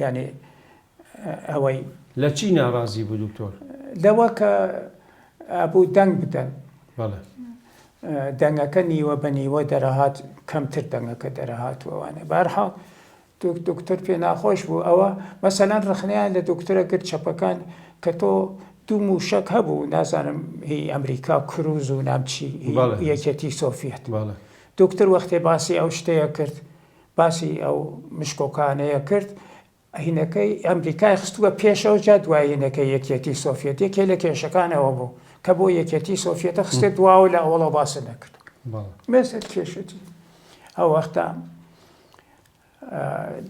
[SPEAKER 2] یعنی ئەوەی
[SPEAKER 1] لە چی ناڕازی بوو دکتۆر
[SPEAKER 2] لەوە کە ئەبوو دەنگ بدەن دەنگەکە نیوە بە نیوە دەرەهات کەمتر دەنگەکە دەرەهاتوەوانە بەرحاڵ دکتۆر پێ ناخۆش بوو ئەوە مەسەلەن ڕخنیان لە دکتۆرە گرت چەپەکان کە تۆ 2 موشک هەبوو نازانم هی ئەمریکا کروز و نامچی یەکێتی سۆڤێت دکتۆر وەختێ باسی ئەو شتەیە کرد باسی ئەو مشکۆکانەیە کرد هینەکەی ئەمریکای خستووە پێشەوە جا دوای هینەکەی یەکێتی سۆڤێت یەکێ لە کێشەکانەوە بوو کە بۆ یەکێتی سۆڤێتە خستێت دواوە لە ئەوڵە باسە نەکرد مێسێت کێشەتی ئەو وەختە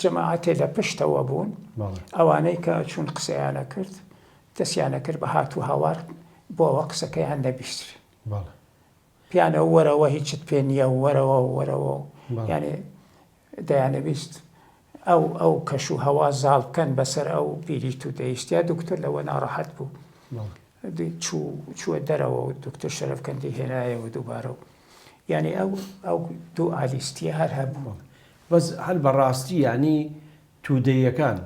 [SPEAKER 2] جەماعەتێ لە پشتەوە بوون ئەوانەی کە چوون قسەیانە کرد دەستیانە کرد بە هاتوو هاوار بۆەوە قسەکەیان نەبیست پیانە وەرەوە هیچت پێ نییە وەرەوە یعنی دەیانەویست ئەو کەش و هەوا زاڵ بکەن بەسەر ئەو بیری تودەئیستیا دکتۆر لەوە ناڕەحەت بوو چووە دەرەوە و دکتۆر شەرەفکەندی هێنایەوە دووبارە و یعنی ئەو 2 ئالیستیە هەر هەبوو
[SPEAKER 1] بەس هەر بەڕاستی ینی تودەیەکان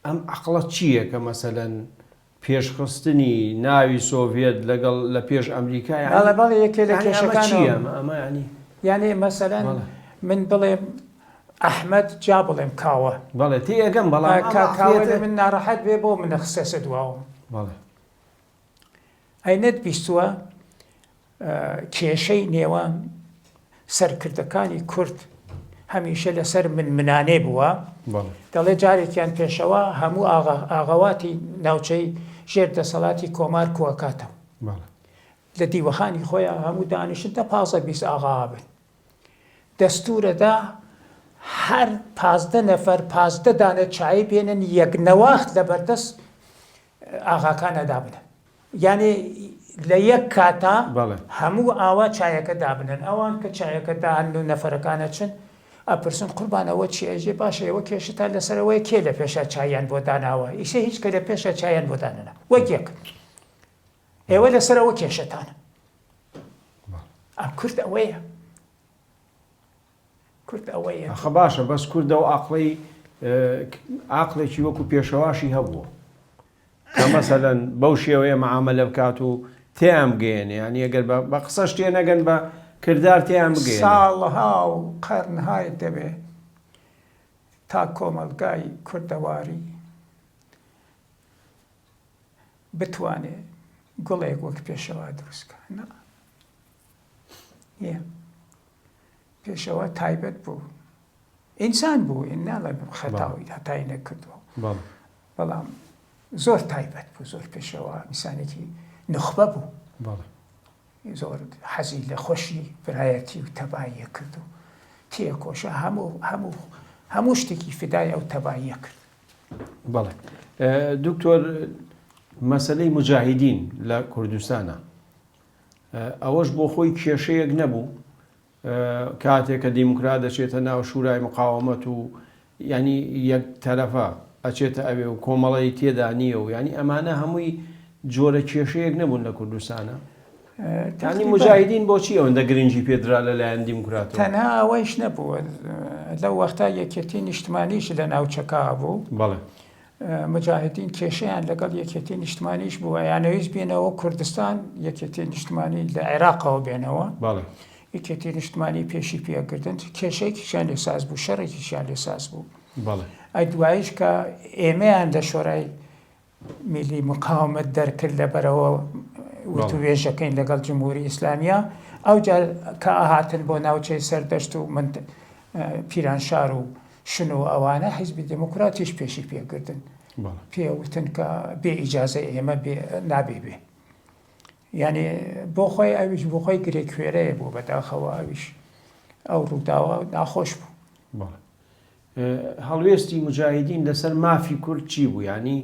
[SPEAKER 1] ئەم عقڵە چییە کە مەسەلەن پێشخستنی ناوی سۆڤێت لەگەڵ لە پێش ئەمریکای
[SPEAKER 2] بەڵێ یەکێ لە کێشەکان
[SPEAKER 1] ئەمە
[SPEAKER 2] یعنی مەسەلەن من بڵێم ئەحمەد جا بڵێم کاوە
[SPEAKER 1] بەڵێ تێگەم بەڵام
[SPEAKER 2] کاوە من ناڕەحەت بێ بۆ منە خسەسە دواوە ئەینەت بیستووە کێشەی نێوان سەرکردەکانی کورد هەمیشە لەسەر منانێ بووە دەڵێ جارێکیان پێشەوە هەموو ئاغاواتی ناوچەی ژێر دەسەڵاتی کۆمار کووەکاتەوە لە دیوەخانی خۆیان هەموو دانیشتە 15-20 ئاغا بن دەستورەدا هەر 15 نەفەر 15 دانە چای بێنن یەکنەواخت لە بەردەست ئاغاکانە دابنن یعنی لە یەک کاتا هەموو ئاوا چایەکە دابنن ئەوان کە چایەکە داهن و نەفەرەکانە چن ئەپرسن قوربانەوە چی ئەژێ باشە ئەوە کێشتا لەسەرەوەی کێ لە پێشە چایان بۆ داناوە ئیسە هیچ کە لە پێشە چایان بۆ دانەنا وەک یەک ئێوە لەسەرەوە کێشەتانە ئەم کورد ئەوەیە
[SPEAKER 1] ئەخە باشە بەس کوردە و عاقڵێکی وەکو پێشەواشی هەبووە کە مەسەلەن بەو شێوەیە مەعامەلە بکات و تێیان بگەێنێ ینی ئەگەر بە قسە شتێ نەگەن بە کردار تێیان بگەێنێ
[SPEAKER 2] ساڵها و قەرنهای دەبێ تا کۆمەلگای کوردەواری بتوانێ گوڵێک وەک پێشەوا دروستکە پێشەوە تایبەت بوو ئینسان بوو ناڵێ خەتاوی هەتای نەکردەوە بەڵام زۆر تایبەت بوو زۆر پێشەوە ئینسانێکی نخبە بوو زۆر حەزی لە خۆشی برایەتی و تەباییە کرد و تێکۆشە هەموو شتێکی فدای ئەو تەباییە کرد.
[SPEAKER 1] بەڵێ دکتۆر مەسەلەی مجاهیدین لە کوردستانە ئەوەش بۆ خۆی کێشەیەک نەبوو کاتێک کە دیموکرات دەچێتە ناو شورای مقاومەت و ینی یەک تەرەفە ئەچێتە ئەوێ و کۆمەڵی تێدا نییە و ینی ئەمانە هەمووی جۆرە کێشەیەک نەبوون لە کوردستانە ینی مجاهیدین بۆچی ئەوەندە گرنگی پێدرا لەلایەن دیموکرات
[SPEAKER 2] تەنها ئەوەیش نەبووە لەو وەختا یەکێتی نیشتمانیش لە ناوچەکە بوو
[SPEAKER 1] بەڵێ
[SPEAKER 2] مجاهدین کێشەیان لەگەڵ یەکێتی نیشتمانیش بووە یانەویست بێنەوە کوردستان یەکێتی نیشتمانی لە عێراقەوە بێنەوە یەکێتی نیشتمانی پێشی پێکردن کێشەیەکیشیان لێساز بوو شەڕێکیشیان لێساز بوو ئەی دوایش کە ئێمەیان لە شۆرای میلی مقاومەت دەرکرد لەبەرەوە وتوێژەکەین لەگەڵ جمهوری ئیسلامیە ئەو جار کە ئاهاتن بۆ ناوچەی سەردەشت و پیرانشار و شنو ئەوانە حیزبی دموکراتیش پێشی پێکردن پێوتن کە بێ ئیجازە ئێمە نابێ بێ یعنی بۆ خۆی ئەویش بۆ خۆی گرێ کوێرەیە بوو بەداخەوە ئەویش ئەو ڕووداوە ناخۆش بوو.
[SPEAKER 1] هەڵوێستی مجاهدین لەسەر مافی کورد چی بوو؟ ینی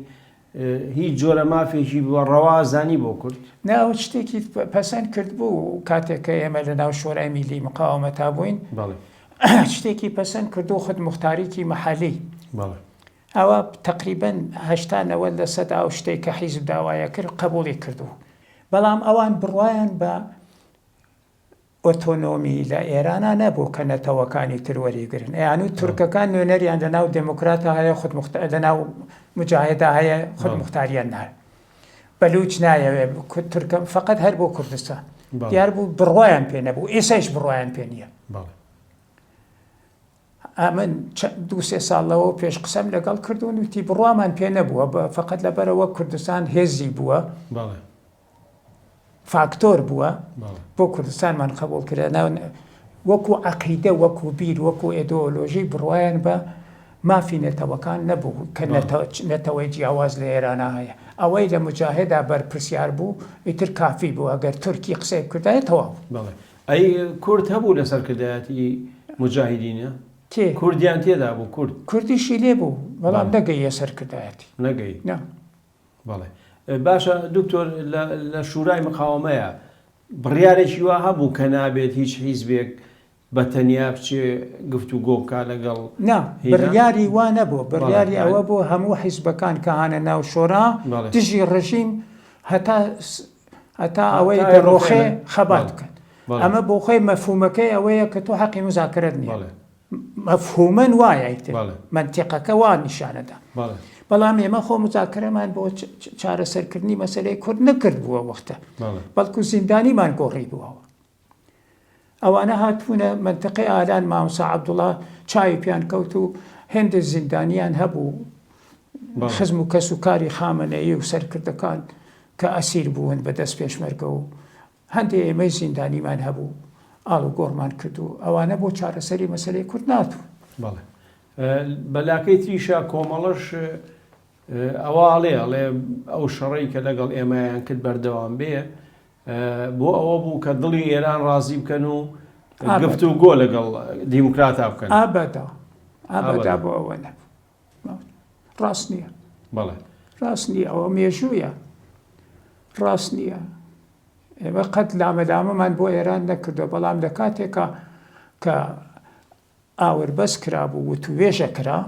[SPEAKER 1] هیچ جۆرە مافێکی بووە ڕەوازانی بۆ کورد؟
[SPEAKER 2] ناو شتێکی پەسەند کرد بوو کاتێککە ئێمە لە ناو شۆرای میلی مقاومەتا بووین شتێکی پەسەند کردو خود مختاریکی مەحەلی ئەوە تقریبەن 80% ئەو شتێک کە حیزب داوایە کرد قبوڵی کردو بەڵام ئەوان بڕوایان بە ئۆتۆنۆمی لە ئێرانە نەبوو کە نەتەوەکانی تر وەریگرن یان و تورکەکان نوێنەریان لە ناو دموکراتە هەیە لە ناو مجاهدا هەیە خود مختاریان نایە بەلوچ نایەوێ تورکە فقط هەر بۆ کوردستان دیار بوو بڕوایان پێ نەبوو ئێسایش بڕوایان پێ نییە. من 2-3 ساڵەوە پێش قسەم لەگەڵ کردوون وتی بڕوامان پێ نەبووە فقط لەبەرەوە کوردستان هێزی بووە فاکتۆر بووە بۆ کوردستانمان قبول کرد وەکو عەقیدە وەکو بیر وەکو ئێدۆلۆژی بڕوایان بە مافی نێتەوەکان نەبوو کە نێتەوەی جیاواز لە ئێرانە هەیە ئەوەی لە مجاهدا بەرپرسیار بوو ئیتر کافی بوو ئەگەر تورکی قسەی کردایە تەواو.
[SPEAKER 1] ئەی کورد هەبوو لەسەر کردایەتی مجاهدینە؟ کوردیان تێدا بوو
[SPEAKER 2] کوردیشی لێ بوو بەڵام نەگەیە سەرکردایەتی
[SPEAKER 1] نەگەی بەڵێ باشە دکتۆر لە شورای مقاومەیە بڕیارێکی وا هەبوو کە نابێت هیچ حیزبێک بە تەنیا بچێ گفتوگۆ بکا لەگەڵ
[SPEAKER 2] بڕیاری وا نەبوو بڕیاری ئەوە بۆ هەموو حیزبەکان کە هانە ناو شۆرا دژی ڕژیم هەتا ئەوەی دەڕۆخێ خەبات بکەن ئەمە بۆ خۆی مەفهومەکەی ئەوەیە کە تۆ حەقی مزاکرت نییە مەفهومەن وایە منتیقەکە وا نیشانەدا بەڵام ئێمە خۆ مزاکرەمان بۆ چارەسەرکردنی مەسەلەی کورد نەکرد بووە وەختە بەڵکو زیندانیمان گۆڕی بووەوە ئەوانە هاتوونە منتقەی ئالان مامۆستا عەبدوڵڵا چاوی پیان کەوت و هێندە زیندانیان هەبوو خزم و کەس و کاری خامنەیی و سەرکردەکان کە ئەسیر بوون بەدەست پێشمەرگە و هەندێک ئێمەی زیندانیمان هەبوو ئاڵ و گۆڕمان کرد و ئەوانە بۆ چارەسەری مەسەلەی کورد ناتوون.
[SPEAKER 1] بەلاکەی تریشە کۆمەڵەش ئەوواڵێ ئەڵێ ئەو شەڕی کە لەگەڵ ئێمەیان کرد بەردەوام بێ بۆ ئەوە بوو کە دڵی ئێران ڕازی بکەن و گفتوگۆ لەگەڵ دیموکراتا بکەن
[SPEAKER 2] ئابەدا بۆ ئەوە نەبوو ڕاست نییە ڕاست نییە ئەوە مێژوویە ڕاست نییە ئێمە قەت لامەدامەمان بۆ ئێران نەکردو بەڵام لە کاتێکە کە ئاور بەس کرابوو و توێژە کرا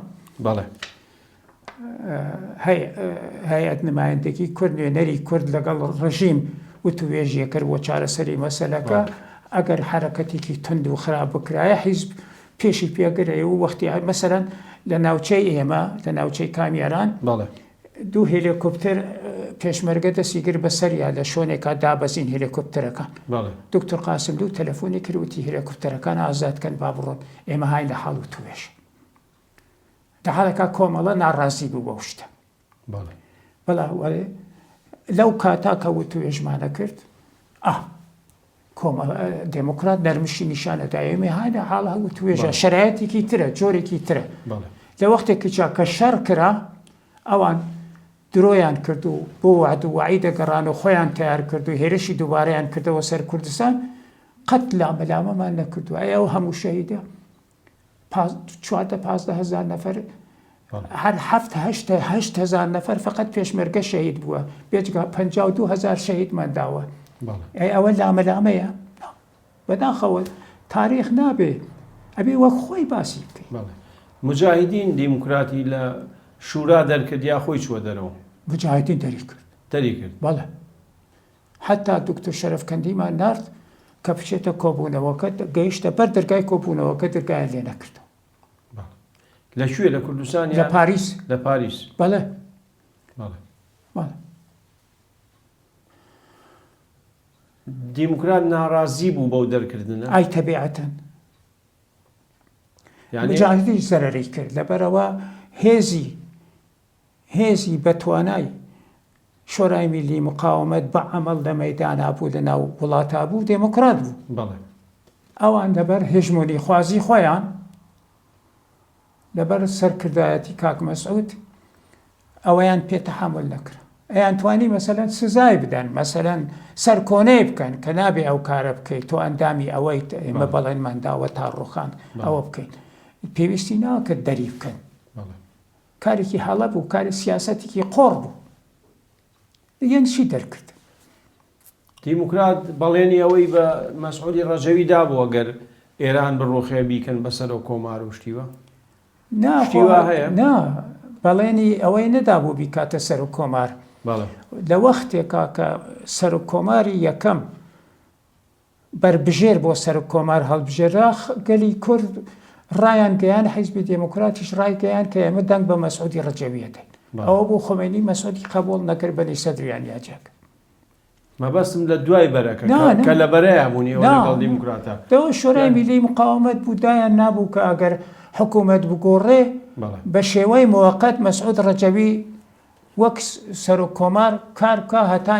[SPEAKER 2] هەیەت نمایەندەکی کورد نوێنەری کورد لەگەڵ ڕژیم و توێژیە کرد بۆ چارەسەری مەسەلەکە ئەگەر حرەکەتێکی تند و خراپ بکرایە حیزب پێشی پێگەرەیە و وەختی مەسەرەن لە ناوچەی ئێمە لە ناوچەی کامیێران 2 هێلیکۆپتەر پێشمەرگە دەسیگر بەسەریا لە شوێنێکا دابەزین هێلیکۆپتەرەکان دکتۆر قاسم 2 تەلەفۆنی کردوتی هێلیکۆپتەرەکان ئازادکەن با بڕۆن ئێمە هاین لە حاڵ و توێژ لە حاڵێکا کۆمەڵە ناڕازی بوو بەو شتە بەڵێ لەو کاتاکە و توێژمانە کرد دموکرات نەرمشی نیشانەدا ئێمە هاینە حاڵ هەڵ و توێژە شەرایەتێکی ترە جۆرێکی ترە لە وەختێکی کە شەڕ کرا ئەوان درۆیان کرد و بۆ وعد و وعید دەگەڕان و خۆیان تیار کرد و هێرشی دووبارەیان کردەوە سەر کوردستان قەت لامەلامەمان نەکردو ئەو هەموو شەهیدە 14-15 نەفەر هەر 7-8 نەفەر فقط پێشمەرگە شەهید بووە بێجگە 52,000 شەهیدمان داوە ئەوە لامەلامەیە بەداخەوە تاریخ نابێ ئەبێ وەک خۆی باسی بکەین.
[SPEAKER 1] مجاهدین دیموکراتی لە شورا دەرکرد یا خۆی چوە دەرەوە؟
[SPEAKER 2] مجاهدین دەری کرد بەڵێ حتا دکتۆر شەرەفکەندیمان نارد کە بچێتە کۆبوونەوەکە گەیشتە بەر دەرگای کۆبوونەوەکە دەرگایان لێ نەکردەوە.
[SPEAKER 1] لەکوێ لە کوردستان
[SPEAKER 2] لە پاریس بەڵێ
[SPEAKER 1] دیموکرات ناڕازی بوو بەو دەرکردنە
[SPEAKER 2] ئای تەبیعەتەن مجاهدی زەرەری کرد لەبەرەوە هێزی بەتوانای شۆرای میلی مقاومەت بە عەمەڵ لە مەیدانا بوو لە ناو وڵاتە بوو دموکرات بوو ئەوان لەبەر هێژمۆنی خوازی خۆیان لەبەر سەرکردایەتی کاک مەسعود ئەوەیان پێ تەحامل نەکرا ئەیان توانی مەسەلەن سزای بدەن مەسەلەن سەرکۆنەی بکەن کە نابێ ئەو کارە بکەیت تۆ ئەندامی ئەوەی ئێمە بەڵێنمانداوە تا ڕوخان ئەوە بکەین پێویستی ناوە کە دەری بکەن کارێکی هەڵە بوو کاری سیاسەتێکی قۆڕ بوو یەن چی دەرکرد
[SPEAKER 1] دیموکرات بەڵێنی ئەوەی بە مەسعودی ڕەجەوی دابووە گەر ئێران بڕۆخێ بیکەن بەسەر و کۆمار و شتیوە
[SPEAKER 2] نا بەڵێنی ئەوەی نەدابوو بیکاتە سەر و کۆمار لە وەختێکا کە سەر و کۆماری یەکەم بربژێر بۆ سەر و کۆمار هەڵبژێرا گەلی کورد ڕایان گەیان حیزبی دموکراتیش ڕای گەیان کە ئێمە دەنگ بە مەسعودی ڕەجەویە دەین ئەوە بۆ خۆمێنی مەسعودی قبول نەکرد بەنی سەدریان یاجێک
[SPEAKER 1] مەبەستم لە دوای بەرەکە کە لە بەرەیە بوونی لەگەڵ دیموکراتە
[SPEAKER 2] دەوە شۆرای میلی مقاومەت بوو دایان نابوو کە ئەگەر حکوومەت بگۆڕێ بە شێوەی موقت مەسعود ڕەجەوی وەک سەر و کۆمار کار بکە هەتا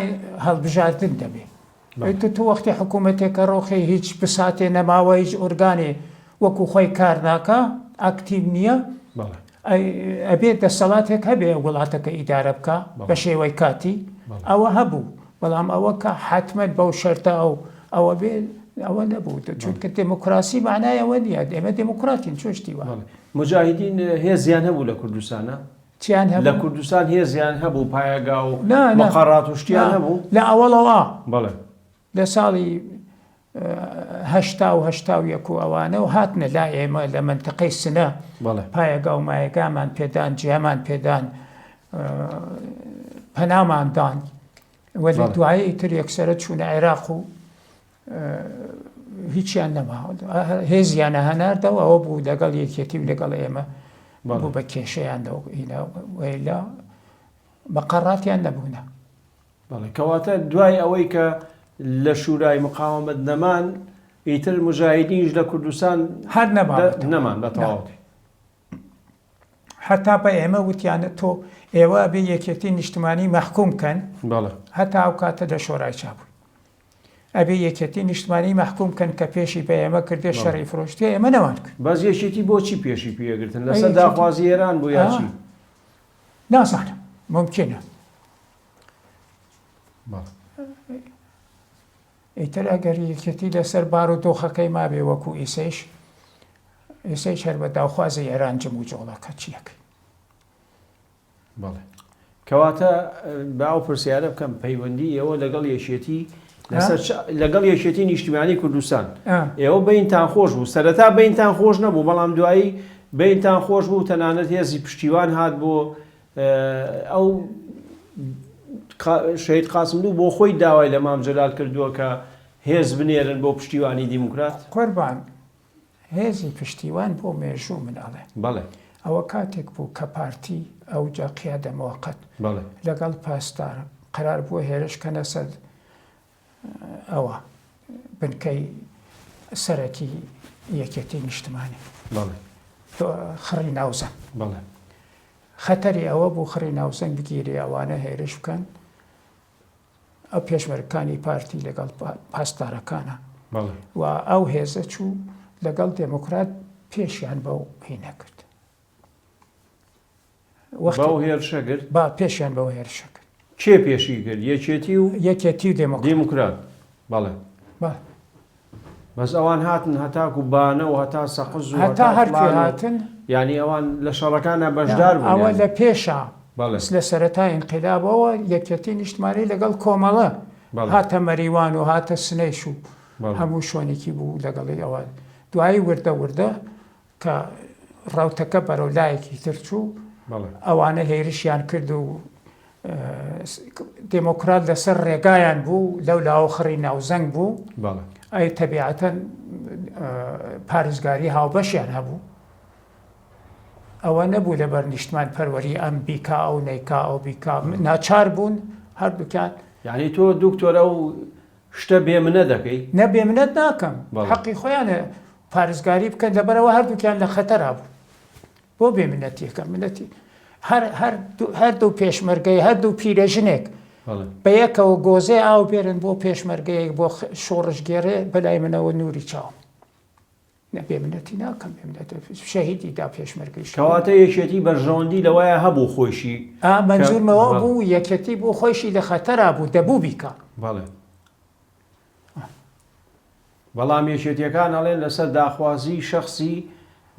[SPEAKER 2] هەڵبژاردن دەبێت تو وەختی حکوومەتێکە ڕۆخی هیچ بساتێ نەماوە هیچ ئۆرگانێ وەکو خۆی کار ناکە ئاکتیو نییە ئەبێت دەسەڵاتێک هەبێ وڵاتەکە ئیدارە بکە بە شێوەی کاتی ئەوە هەبوو بەڵام ئەوە کە حتممە بەو شەرتە ئەوە بێ ئەوە نەبوو چونکە دموکراسی معنایەوە نیە ئێمە دموکراتین چۆشتیوە
[SPEAKER 1] مجاهدین هێزیان هەبوو لە کوردستانە
[SPEAKER 2] چیان
[SPEAKER 1] لە کوردستان هێزیان هەبوو پایەگا و مەقەڕات و شتیان هەبوو
[SPEAKER 2] لە ئەوەڵەوە
[SPEAKER 1] بەڵێ
[SPEAKER 2] لە ساڵی هەشتا و یەک و ئەوانە و هاتنە لا ئێمە لە منتقەی سنە پایەگا و مایەگامان پێدان جیامان پێدان پەناماندان وە لە دوایە ئیتر یەکسەرە چوونە عێراق و هیچیان نەماوە هێزیانە هەناردەوە ئەوە بوو لەگەڵ یەکێتی و لەگەڵ ئێمە بوو بە کێشەیان لە مەقەڕاتیان نەبوونە
[SPEAKER 1] کەواتە دوای ئەوەی کە لە شورای مقاومەت نەمان ئیتر مجاهدینش لە کوردستان
[SPEAKER 2] هەر
[SPEAKER 1] نەمان بە تەواوی
[SPEAKER 2] هەتا بە ئێمە وتیانە تۆ ئێوە بێ یەکێتی نیشتمانی مەحکوم کەن هەتا ئەو کاتە لە شۆرای چابوو ئەبێ یەکێتی نیشتمانی مەحکوم کەن کە پێشی بە ئێمە کردێ شەڕی فرۆشتی ئێمە نەوان کرد
[SPEAKER 1] باز یەکێتی بۆچی پێشی پێگرتن لەسەر داخوازی ئێران بوو یاچی
[SPEAKER 2] نازانم ممکنە ئیتر ئەگەر یەکێتی لەسەر بار و دۆخەکەی مابێ وەکو ئیسەیش هەر بە داوخوازی ئێران جم و جۆڵەکە چیەکەی
[SPEAKER 1] بەڵێ کەواتە باو پرسیارە بکەم پەیوەندی ئێوە لەگەڵ یەکێتی لەگەڵ یەکێتی نیشتیمانی کوردستان ئێوە بەینتان خۆش بوو سەرەتا بەینتان خۆش نەبوو بەڵام دوایی بەینتان خۆش بوو تەنانەت هێزی پشتیوان هات بۆ ئەو شەهید قاسملوو بۆ خۆی داوای لە مام جەلال کردووە کە هێز بنێرن بۆ پشتیوانی دیموکرات
[SPEAKER 2] قوربان هێزی پشتیوان بۆ مێژوو مناڵێ
[SPEAKER 1] بەڵێ
[SPEAKER 2] ئەوە کاتێک بوو کە پارتی ئەوجا قیادە موقت لەگەڵ پاسدار قرار بووە هێرشکەنە سەر ئەوە بنکەی سەرەکی یەکێتی نیشتمانی خڕی ناوزەنگ خەتەری ئەوە بوو خڕی ناوزەنگ بگیرێ ئەوانە هێرش بکەن ئەو پێشمەرگەکانی پارتی لەگەڵ پاسدارەکانە و ئەو هێزە چوو لەگەڵ دموکرات پێشیان بەو هینە کرد پێشیان بەو هێرشە کرد
[SPEAKER 1] کێ پێشی کرد
[SPEAKER 2] یەکێتی و
[SPEAKER 1] دیموکرات بەڵێ بەس ئەوان هاتن هەتاکو بانە و هەتا سەقز و
[SPEAKER 2] هەتا هەرکوێ هاتن
[SPEAKER 1] یعنی ئەوان لە شەڕەکانە بەشدار بوون
[SPEAKER 2] ئەوە لە پێشە لە سەرەتای انقلابەوە یەکێتی نیشتمانی لەگەڵ کۆمەڵە هاتە مەریوان و هاتە سنەیش و هەموو شوێنێکی بوو لەگەڵی ئەوە دوایی وردە کە ڕاوتەکە بەرەو لایەکی ترچوو ئەوانە هێرشیان کرد و دموکرات لەسەر ڕێگایان بوو لەو لاوە خڕی ناوزەنگ بوو ئەی تەبیعەتەن پارێزگاری هاوبەشیان هەبوو ئەوە نەبوو لەبەر نیشتمان پەروەری ئەم بیکا ئەو نەیکا ئەو بیکا ناچار بوون هەردووکیان
[SPEAKER 1] یعنی تۆ دوکتۆرە و شتە بێمنە دەکەی
[SPEAKER 2] نەبێمنەت ناکەم حەقی خۆیانە پارێزگاری بکەن لەبەرەوە هەردووکیان لە خەتەرا بوو بۆ بێمنەتیەکە منەتی هەردوو پێشمەرگەی هەردوو پیرەژنێک بە یەکەوە گۆزەی ئاو بێرن بۆ پێشمەرگەیەک بۆ شۆڕژگێڕێ بەلای منەوە نووری چاوم بێمنەتی ناکەم شەهیدی دا پێشمەرگەی
[SPEAKER 1] کەواتە یەکێتی بەرژەوەندی لەوایە هەبوو خۆشی
[SPEAKER 2] منزورمەوە بوو یەکەتی بۆ خۆشی لە خەتەرا بوو دەبوو بیکە
[SPEAKER 1] بەڵێ بەڵام یەکێتیەکان ئەڵێن لەسەر داخوازی شەخصی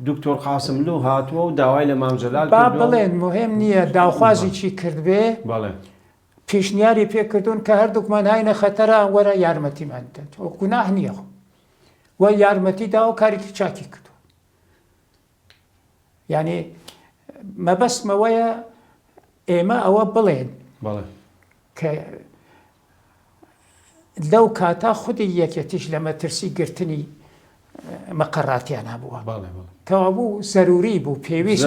[SPEAKER 1] دکتۆر قاسملوو هاتووە و داوای لە مام جەلال
[SPEAKER 2] با بڵێن مهم نییە داوخوازی چی کردبێ
[SPEAKER 1] بەڵێ
[SPEAKER 2] پێشنیاری پێکردوون کە هەردووکمان هاینە خەتەرا وەرە یارمەتیمان دەن گوناه نییە وە یارمەتی دا و کارێکی چاکی کردو یعنی مەبەستمەوەیە ئێمە ئەوە بڵێن کە لەو کاتا خودی یەکێتیش لە مەترسی گرتنی مەقەڕاتیان هەبووە کەوا بوو زەروری بوو پێویست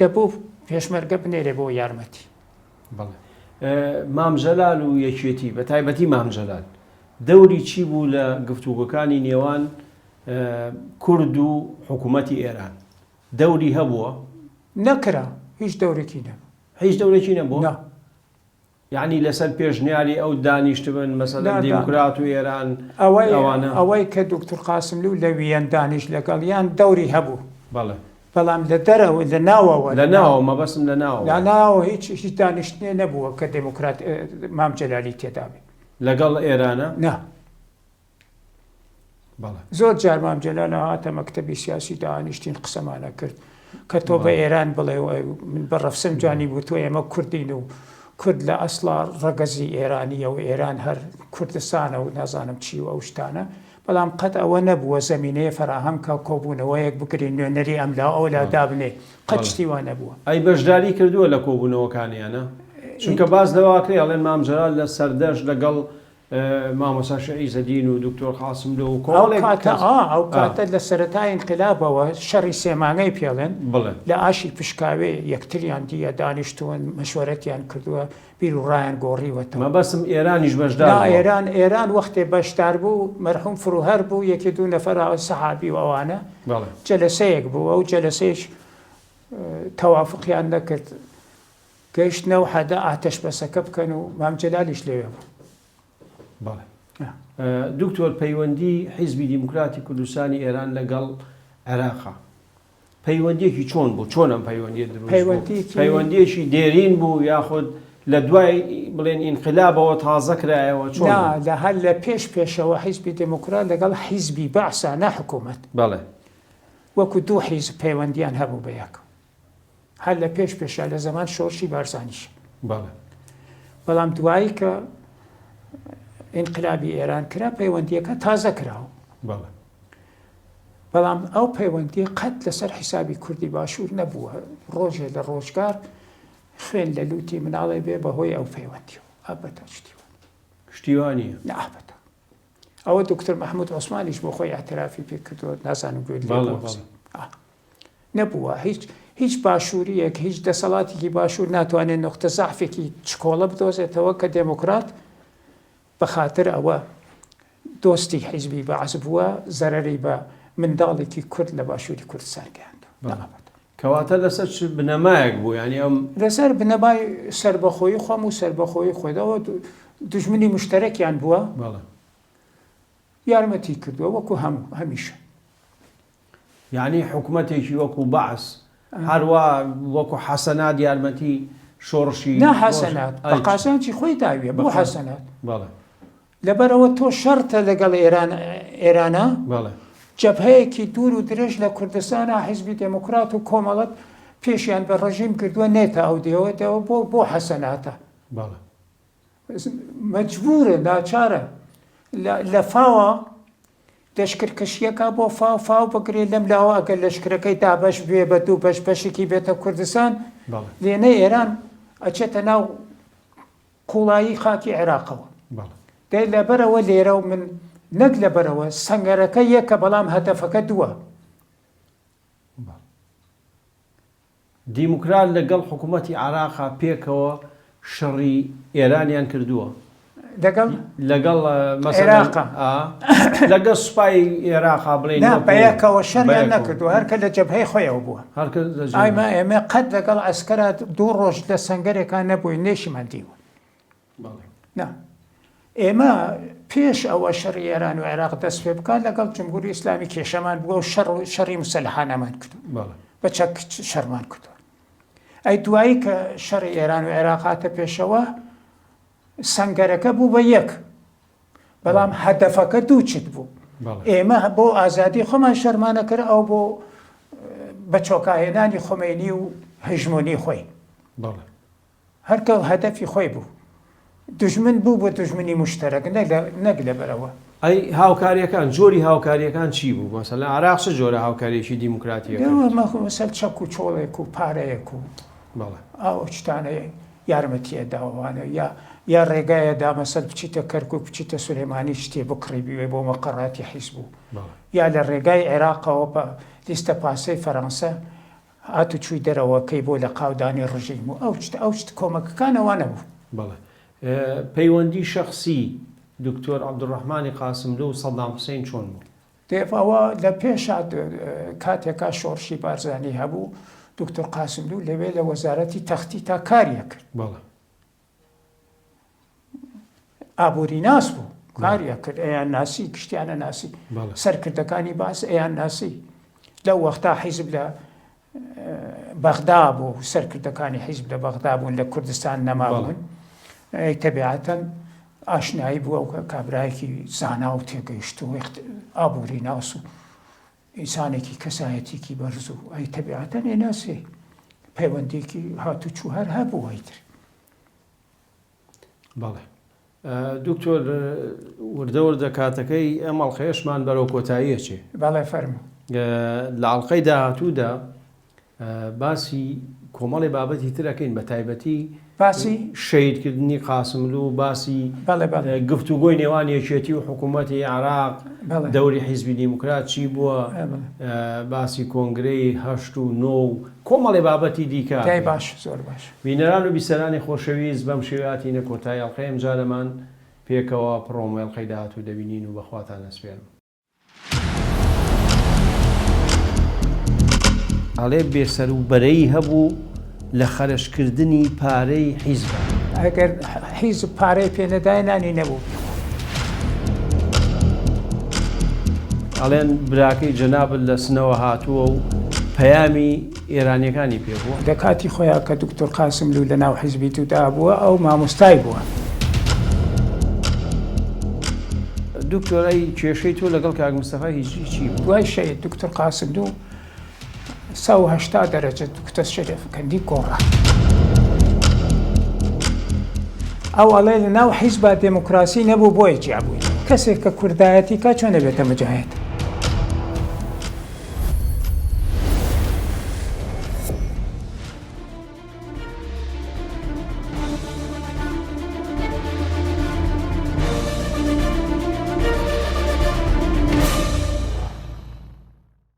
[SPEAKER 2] دەبوو پێشمەرگە بنێرێ بۆ یارمەتی
[SPEAKER 1] مام جەلال و یەکێتی بە تایبەتی مام جەلال دەوری چی بوو لە گفتوگۆکانی نێوان کورد و حکوومەتی ئێران دەوری هەبووە
[SPEAKER 2] نەکرا هیچ دەورێکی نەبوو
[SPEAKER 1] هیچ دەورێکی نەبووە یعنی لەسەر پێشنیاری ئەو دانیشتبن مەسەلەن دیموکرات و ئێران
[SPEAKER 2] ئەوەی کە دکتۆر قاسملوو لە ویەن دانیشت لەگەڵیان دەوری هەبوو بەڵام لە دەرەوە لە ناوەوە
[SPEAKER 1] لە ناوە مەبەستم لە
[SPEAKER 2] ناوە هیچ دانیشتێ نەبووە کە دموکرات مام جەلالی تێدا بێت
[SPEAKER 1] لەگەڵ ئێرانە
[SPEAKER 2] نا زۆر جار مام جەلال هاتە مەکتەبی سیاسی دانیشتین قسەمانە کرد کە تۆ بە ئێران بڵێ من بە ڕەفسنجانی بوو تۆ ئێمە کوردین و کورد لە ئەسڵا ڕەگەزی ئێرانیە و ئێران هەر کوردستانە و نازانم چی و ئەو شتانە بەڵام قەت ئەوە نەبووە زەمینەیە فراهەم کە کۆبوونەوەیەک بکرین نوێنەری ئەملا ئەو لا دابنێ قەت شتیوان نەبووە
[SPEAKER 1] ئەی بەشداری کردووە لە کۆبوونەوەکانیانە چونکە باز لەواکرێ ئەڵێن مام جەلال لە سەردەش لەگەڵ مامۆستا عیزەدین و دکتۆر قاسملوو و
[SPEAKER 2] ئەو کاتە لە سەرەتای انقلابەوە شەڕی سێمانگەی پێڵێن لە ئاشی پشکاوێ یەکتریان دیە دانیشتوون مەشوەرەتیان کردووە بیر و ڕایان گۆڕیوەتەوە
[SPEAKER 1] مەبەستم ئێرانیش بەشدار
[SPEAKER 2] ئێران وەختێ بەشدار بوو مەرحوم فروهەر بوو یەکی دوو نەفەر سەحابی و ئەوانە جەلسەیەک بوو ئەو جەلسەیەش تەوافقیان نەکرد گەیشتنەوە حەدە ئاتەش بەسەکە بکەن و مام جەلالیش لەوێ بوو
[SPEAKER 1] دکتۆر پەیوەندی حیزبی دیموکراتی کوردستانی ئێران لەگەڵ عێراقا پەیوەندیەکی چۆن بوو چۆن ئەم پەیوەندیە دروست پەیوەندیەکی دێرین بوو یاخود لە دوای بڵێن ئینقلابەوە تازە کرایەوە چۆن
[SPEAKER 2] لە هەر لە پێشەوە حیزبی دیموکرات لەگەڵ حیزبی بەعسا نەحکوومەت وەکو دوو حیزب پەیوەندیان هەبوو بە یەک هەر لە پێشە لە زەمان شۆرشی بارزانیش بەڵام دوایی کە ئینقلابی ئێران کرا پەیوەندیەکە تازە کراوە بەڵام ئەو پەیوەندی قەت لەسەر حیسابی کوردی باشوور نەبووە ڕۆژێ لە ڕۆژگار خوێن لە لوتی مناڵێ بێ بەهۆی ئەو پەیوەندیەوە ئابەتە
[SPEAKER 1] شتیوانیە
[SPEAKER 2] نەئابەتە ئەوە دکتۆر مەحموود عوسمانیش بۆ خۆی ئاعترافی پێ کردووە نازانم نەبووە هیچ باشووریەک هیچ دەسەڵاتێکی باشوور ناتوانێت نقطە زەعفێکی چکۆڵە بدۆزێتەوە کە دموکرات بەخاتر ئەوە دۆستی حیزبی بەعس بووە زەرەری بە منداڵێکی کورد لە باشووری کوردستان گەیاندووە
[SPEAKER 1] کەواتە لەسەر بنەمایەک بوو ینی ئەم
[SPEAKER 2] لەسەر بنەمای سربەخۆیی خۆم و سربەخۆیی خۆیدەوە دوژمنی مشتەرەکیان بووە یارمەتی کردووە وەکو هەمیشە
[SPEAKER 1] یعنی حکوومەتێکی وەکو بەعس هەروە وەکو حەسەنات یارمەتی شۆڕشی
[SPEAKER 2] نەحەسەنات بە قاسانکی خۆی داویە بۆ حەسەنات لەبەرەوە تۆ شەرتە لەگەڵ ئێرانە جەبهەیەکی دوور و درێژ لە کوردستانە حیزبی دموکرات و کۆمەڵەت پێشیان بە ڕژیم کردووە نێتە ئەو دێوەتەوە بۆ حەسەناتە مەجبورە ناچارە لە فاوە لەشکرکەشیەکە بۆ فاو بگرێت لەم لاوە ئەگەر لەشکرەکەی دابەش بێ بە دوو بەشێکی بێتە کوردستان لێنە ئێران ئەچێتە ناو قوڵایی خاکی عێراقەوە دەی لەبەرەوە لێرە و من نەک لەبەرەوە سەنگەرەکە یەکە بەڵام هەدەفەکە دووە
[SPEAKER 1] دیموکرات لەگەڵ حکوومەتی عێراقا پێکەوە شەڕی ئێرانیان کردووە لەگەڵ
[SPEAKER 2] عێراقا
[SPEAKER 1] لەگەڵ سوپای عێراقا بڵێن
[SPEAKER 2] بەیەکەوە شەڕیان نەکردووە هەرکە لە جەبهەی خۆیەوە بووە ئێمە قەت لەگەڵ ئەسکەرە دوو ڕۆژ لە سەنگەرێکان نەبووی نێشیمان دیوە ئێمە پێش ئەوە شەڕی ئێران و عێراق دەست پێ بکات لەگەڵ جمهوری ئیسلامی کێشەمان بووە و شەڕی موسەلحانەمان کرد بە چەک شەرمان کردووە. ئەی دوایی کە شەڕی ئێران و عێراق هاتە پێشەوە سەنگەرەکە بوو بە یەک، بەڵام هەدەفەکە دوو چیت بوو. ئێمە بۆ ئازادی خۆمان شەرمانە کرد ئەو بۆ بە چۆکاهێنانی خۆمینی و هژمونی خۆی هەرکە هەدەفی خۆی بوو. دژمن بوو بۆ دژمنی مشتەرەک نەک لەبەرەوە.
[SPEAKER 1] ئەی هاوکاریەکان جۆری هاوکاریەکان چی بوو؟ مەسەلا عێراق چ جۆرە هاوکاریەکی دیموکراتیەکە؟
[SPEAKER 2] مەسەل چەک و چۆڵێک و پارەیەک و ئەو شتانەیە یارمەتیە داوانە یا ڕێگایەدا مەسەل بچیتە کەرکووک بچیتە سولێمانی شتێ بکڕی بوێ بۆ مەقەڕاتی حیزب بوو، یا لە ڕێگای عێراقەوە بە لیستە پاسەی فەڕەنسە هاتو چووی دەرەوەکەی بۆ لە قاودانی ڕژیم و ئەو شت کۆمەکەکانەوە نەبوو.
[SPEAKER 1] بەڵێ پەیوەندی شەخسی دکتۆر عەبدوڕەحمانی قاسملوو و سەدام حوسێن چۆن بوو؟
[SPEAKER 2] دێفەوە لە پێش کاتێکا شۆڕشی بارزانی هەبوو دکتۆر قاسملوو لەوێ لە وەزارەتی تەختی تا کاریە کرد. ئابووری ناس بوو، کاریە کرد، ئەیان ناسی گشتیانە ناسی، سەرکردەکانی باس ئەیان ناسی. لەو وەختا حیزب لە بەغدا بوو، سەرکردەکانی حیزب لە بەغدا بوون، لە کوردستان نەمابوون. تەبیعەتەن ئاشنایی بووە و کابرایەکی زانا و تێگەیشت و ئابووری ناس و ئینسانێکی کەسایەتێکی بەرز و ئەی تەبیعەتەن ئێناسێ پەیوەندێکی هاتوچوو هەر هەبوو ئەیتر.
[SPEAKER 1] بەڵێ دکتۆر وردە کاتەکەی ئەم ئەڵقەیەشمان بەرەو کۆتاییە چێ؟
[SPEAKER 2] بەڵێ فەرموو.
[SPEAKER 1] لە ئەڵقەی داهاتوودا باسی کۆمەڵی بابەتی ترەکەین بە تایبەتی
[SPEAKER 2] باسی
[SPEAKER 1] شەیدکردنی قاسملوو، باسی گفتوگۆی نێوان یەکێتی و حکوومەتی عێراق دەوری حیزبی دیموکرات چی بووە، باسی کۆنگرەی 8 و 9 و کۆمەڵی بابەتی دیکە.
[SPEAKER 2] باش زۆر باش.
[SPEAKER 1] بینەران و بیسەرانی خۆشەویست بەم شێواتینە کۆتایی ئەڵقەی ئەم جارەمان پێکەوە پڕۆمۆ ئەڵقەی داهاتوو دەبینین و بەخواتان ئەسپێرم. ئەڵێ بێسەر و بەرەی هەبوو لە خەرشکردنی پارەی حیزب.
[SPEAKER 2] ئەگەر حیزب پارەی پێنەدایەنانی نەبوو.
[SPEAKER 1] ئەڵێن براکەی جەنابەت لە سنەوە هاتووە و پەیامی ئێرانیەکانی پێبووە.
[SPEAKER 2] لە کاتی خۆیان کە دکتۆر قاسملوو لە ناو حیزبی تودا بووە ئەو مامۆستای بووە.
[SPEAKER 1] دکتۆرای کێشەی تۆ لەگەڵ کاک مستەفا هیچی چی بوو؟
[SPEAKER 2] دوای شەید دکتۆر قاسملوو 180 دەرەجە دکتۆر شەرێفکەندی گۆڕا. ئەو ئەڵێ لە ناو حیزبا دێموکراسی نەبوو بۆیە جیابووی. کەسێک کە کوردایەتی کا چۆن دەبێتە مجاهد؟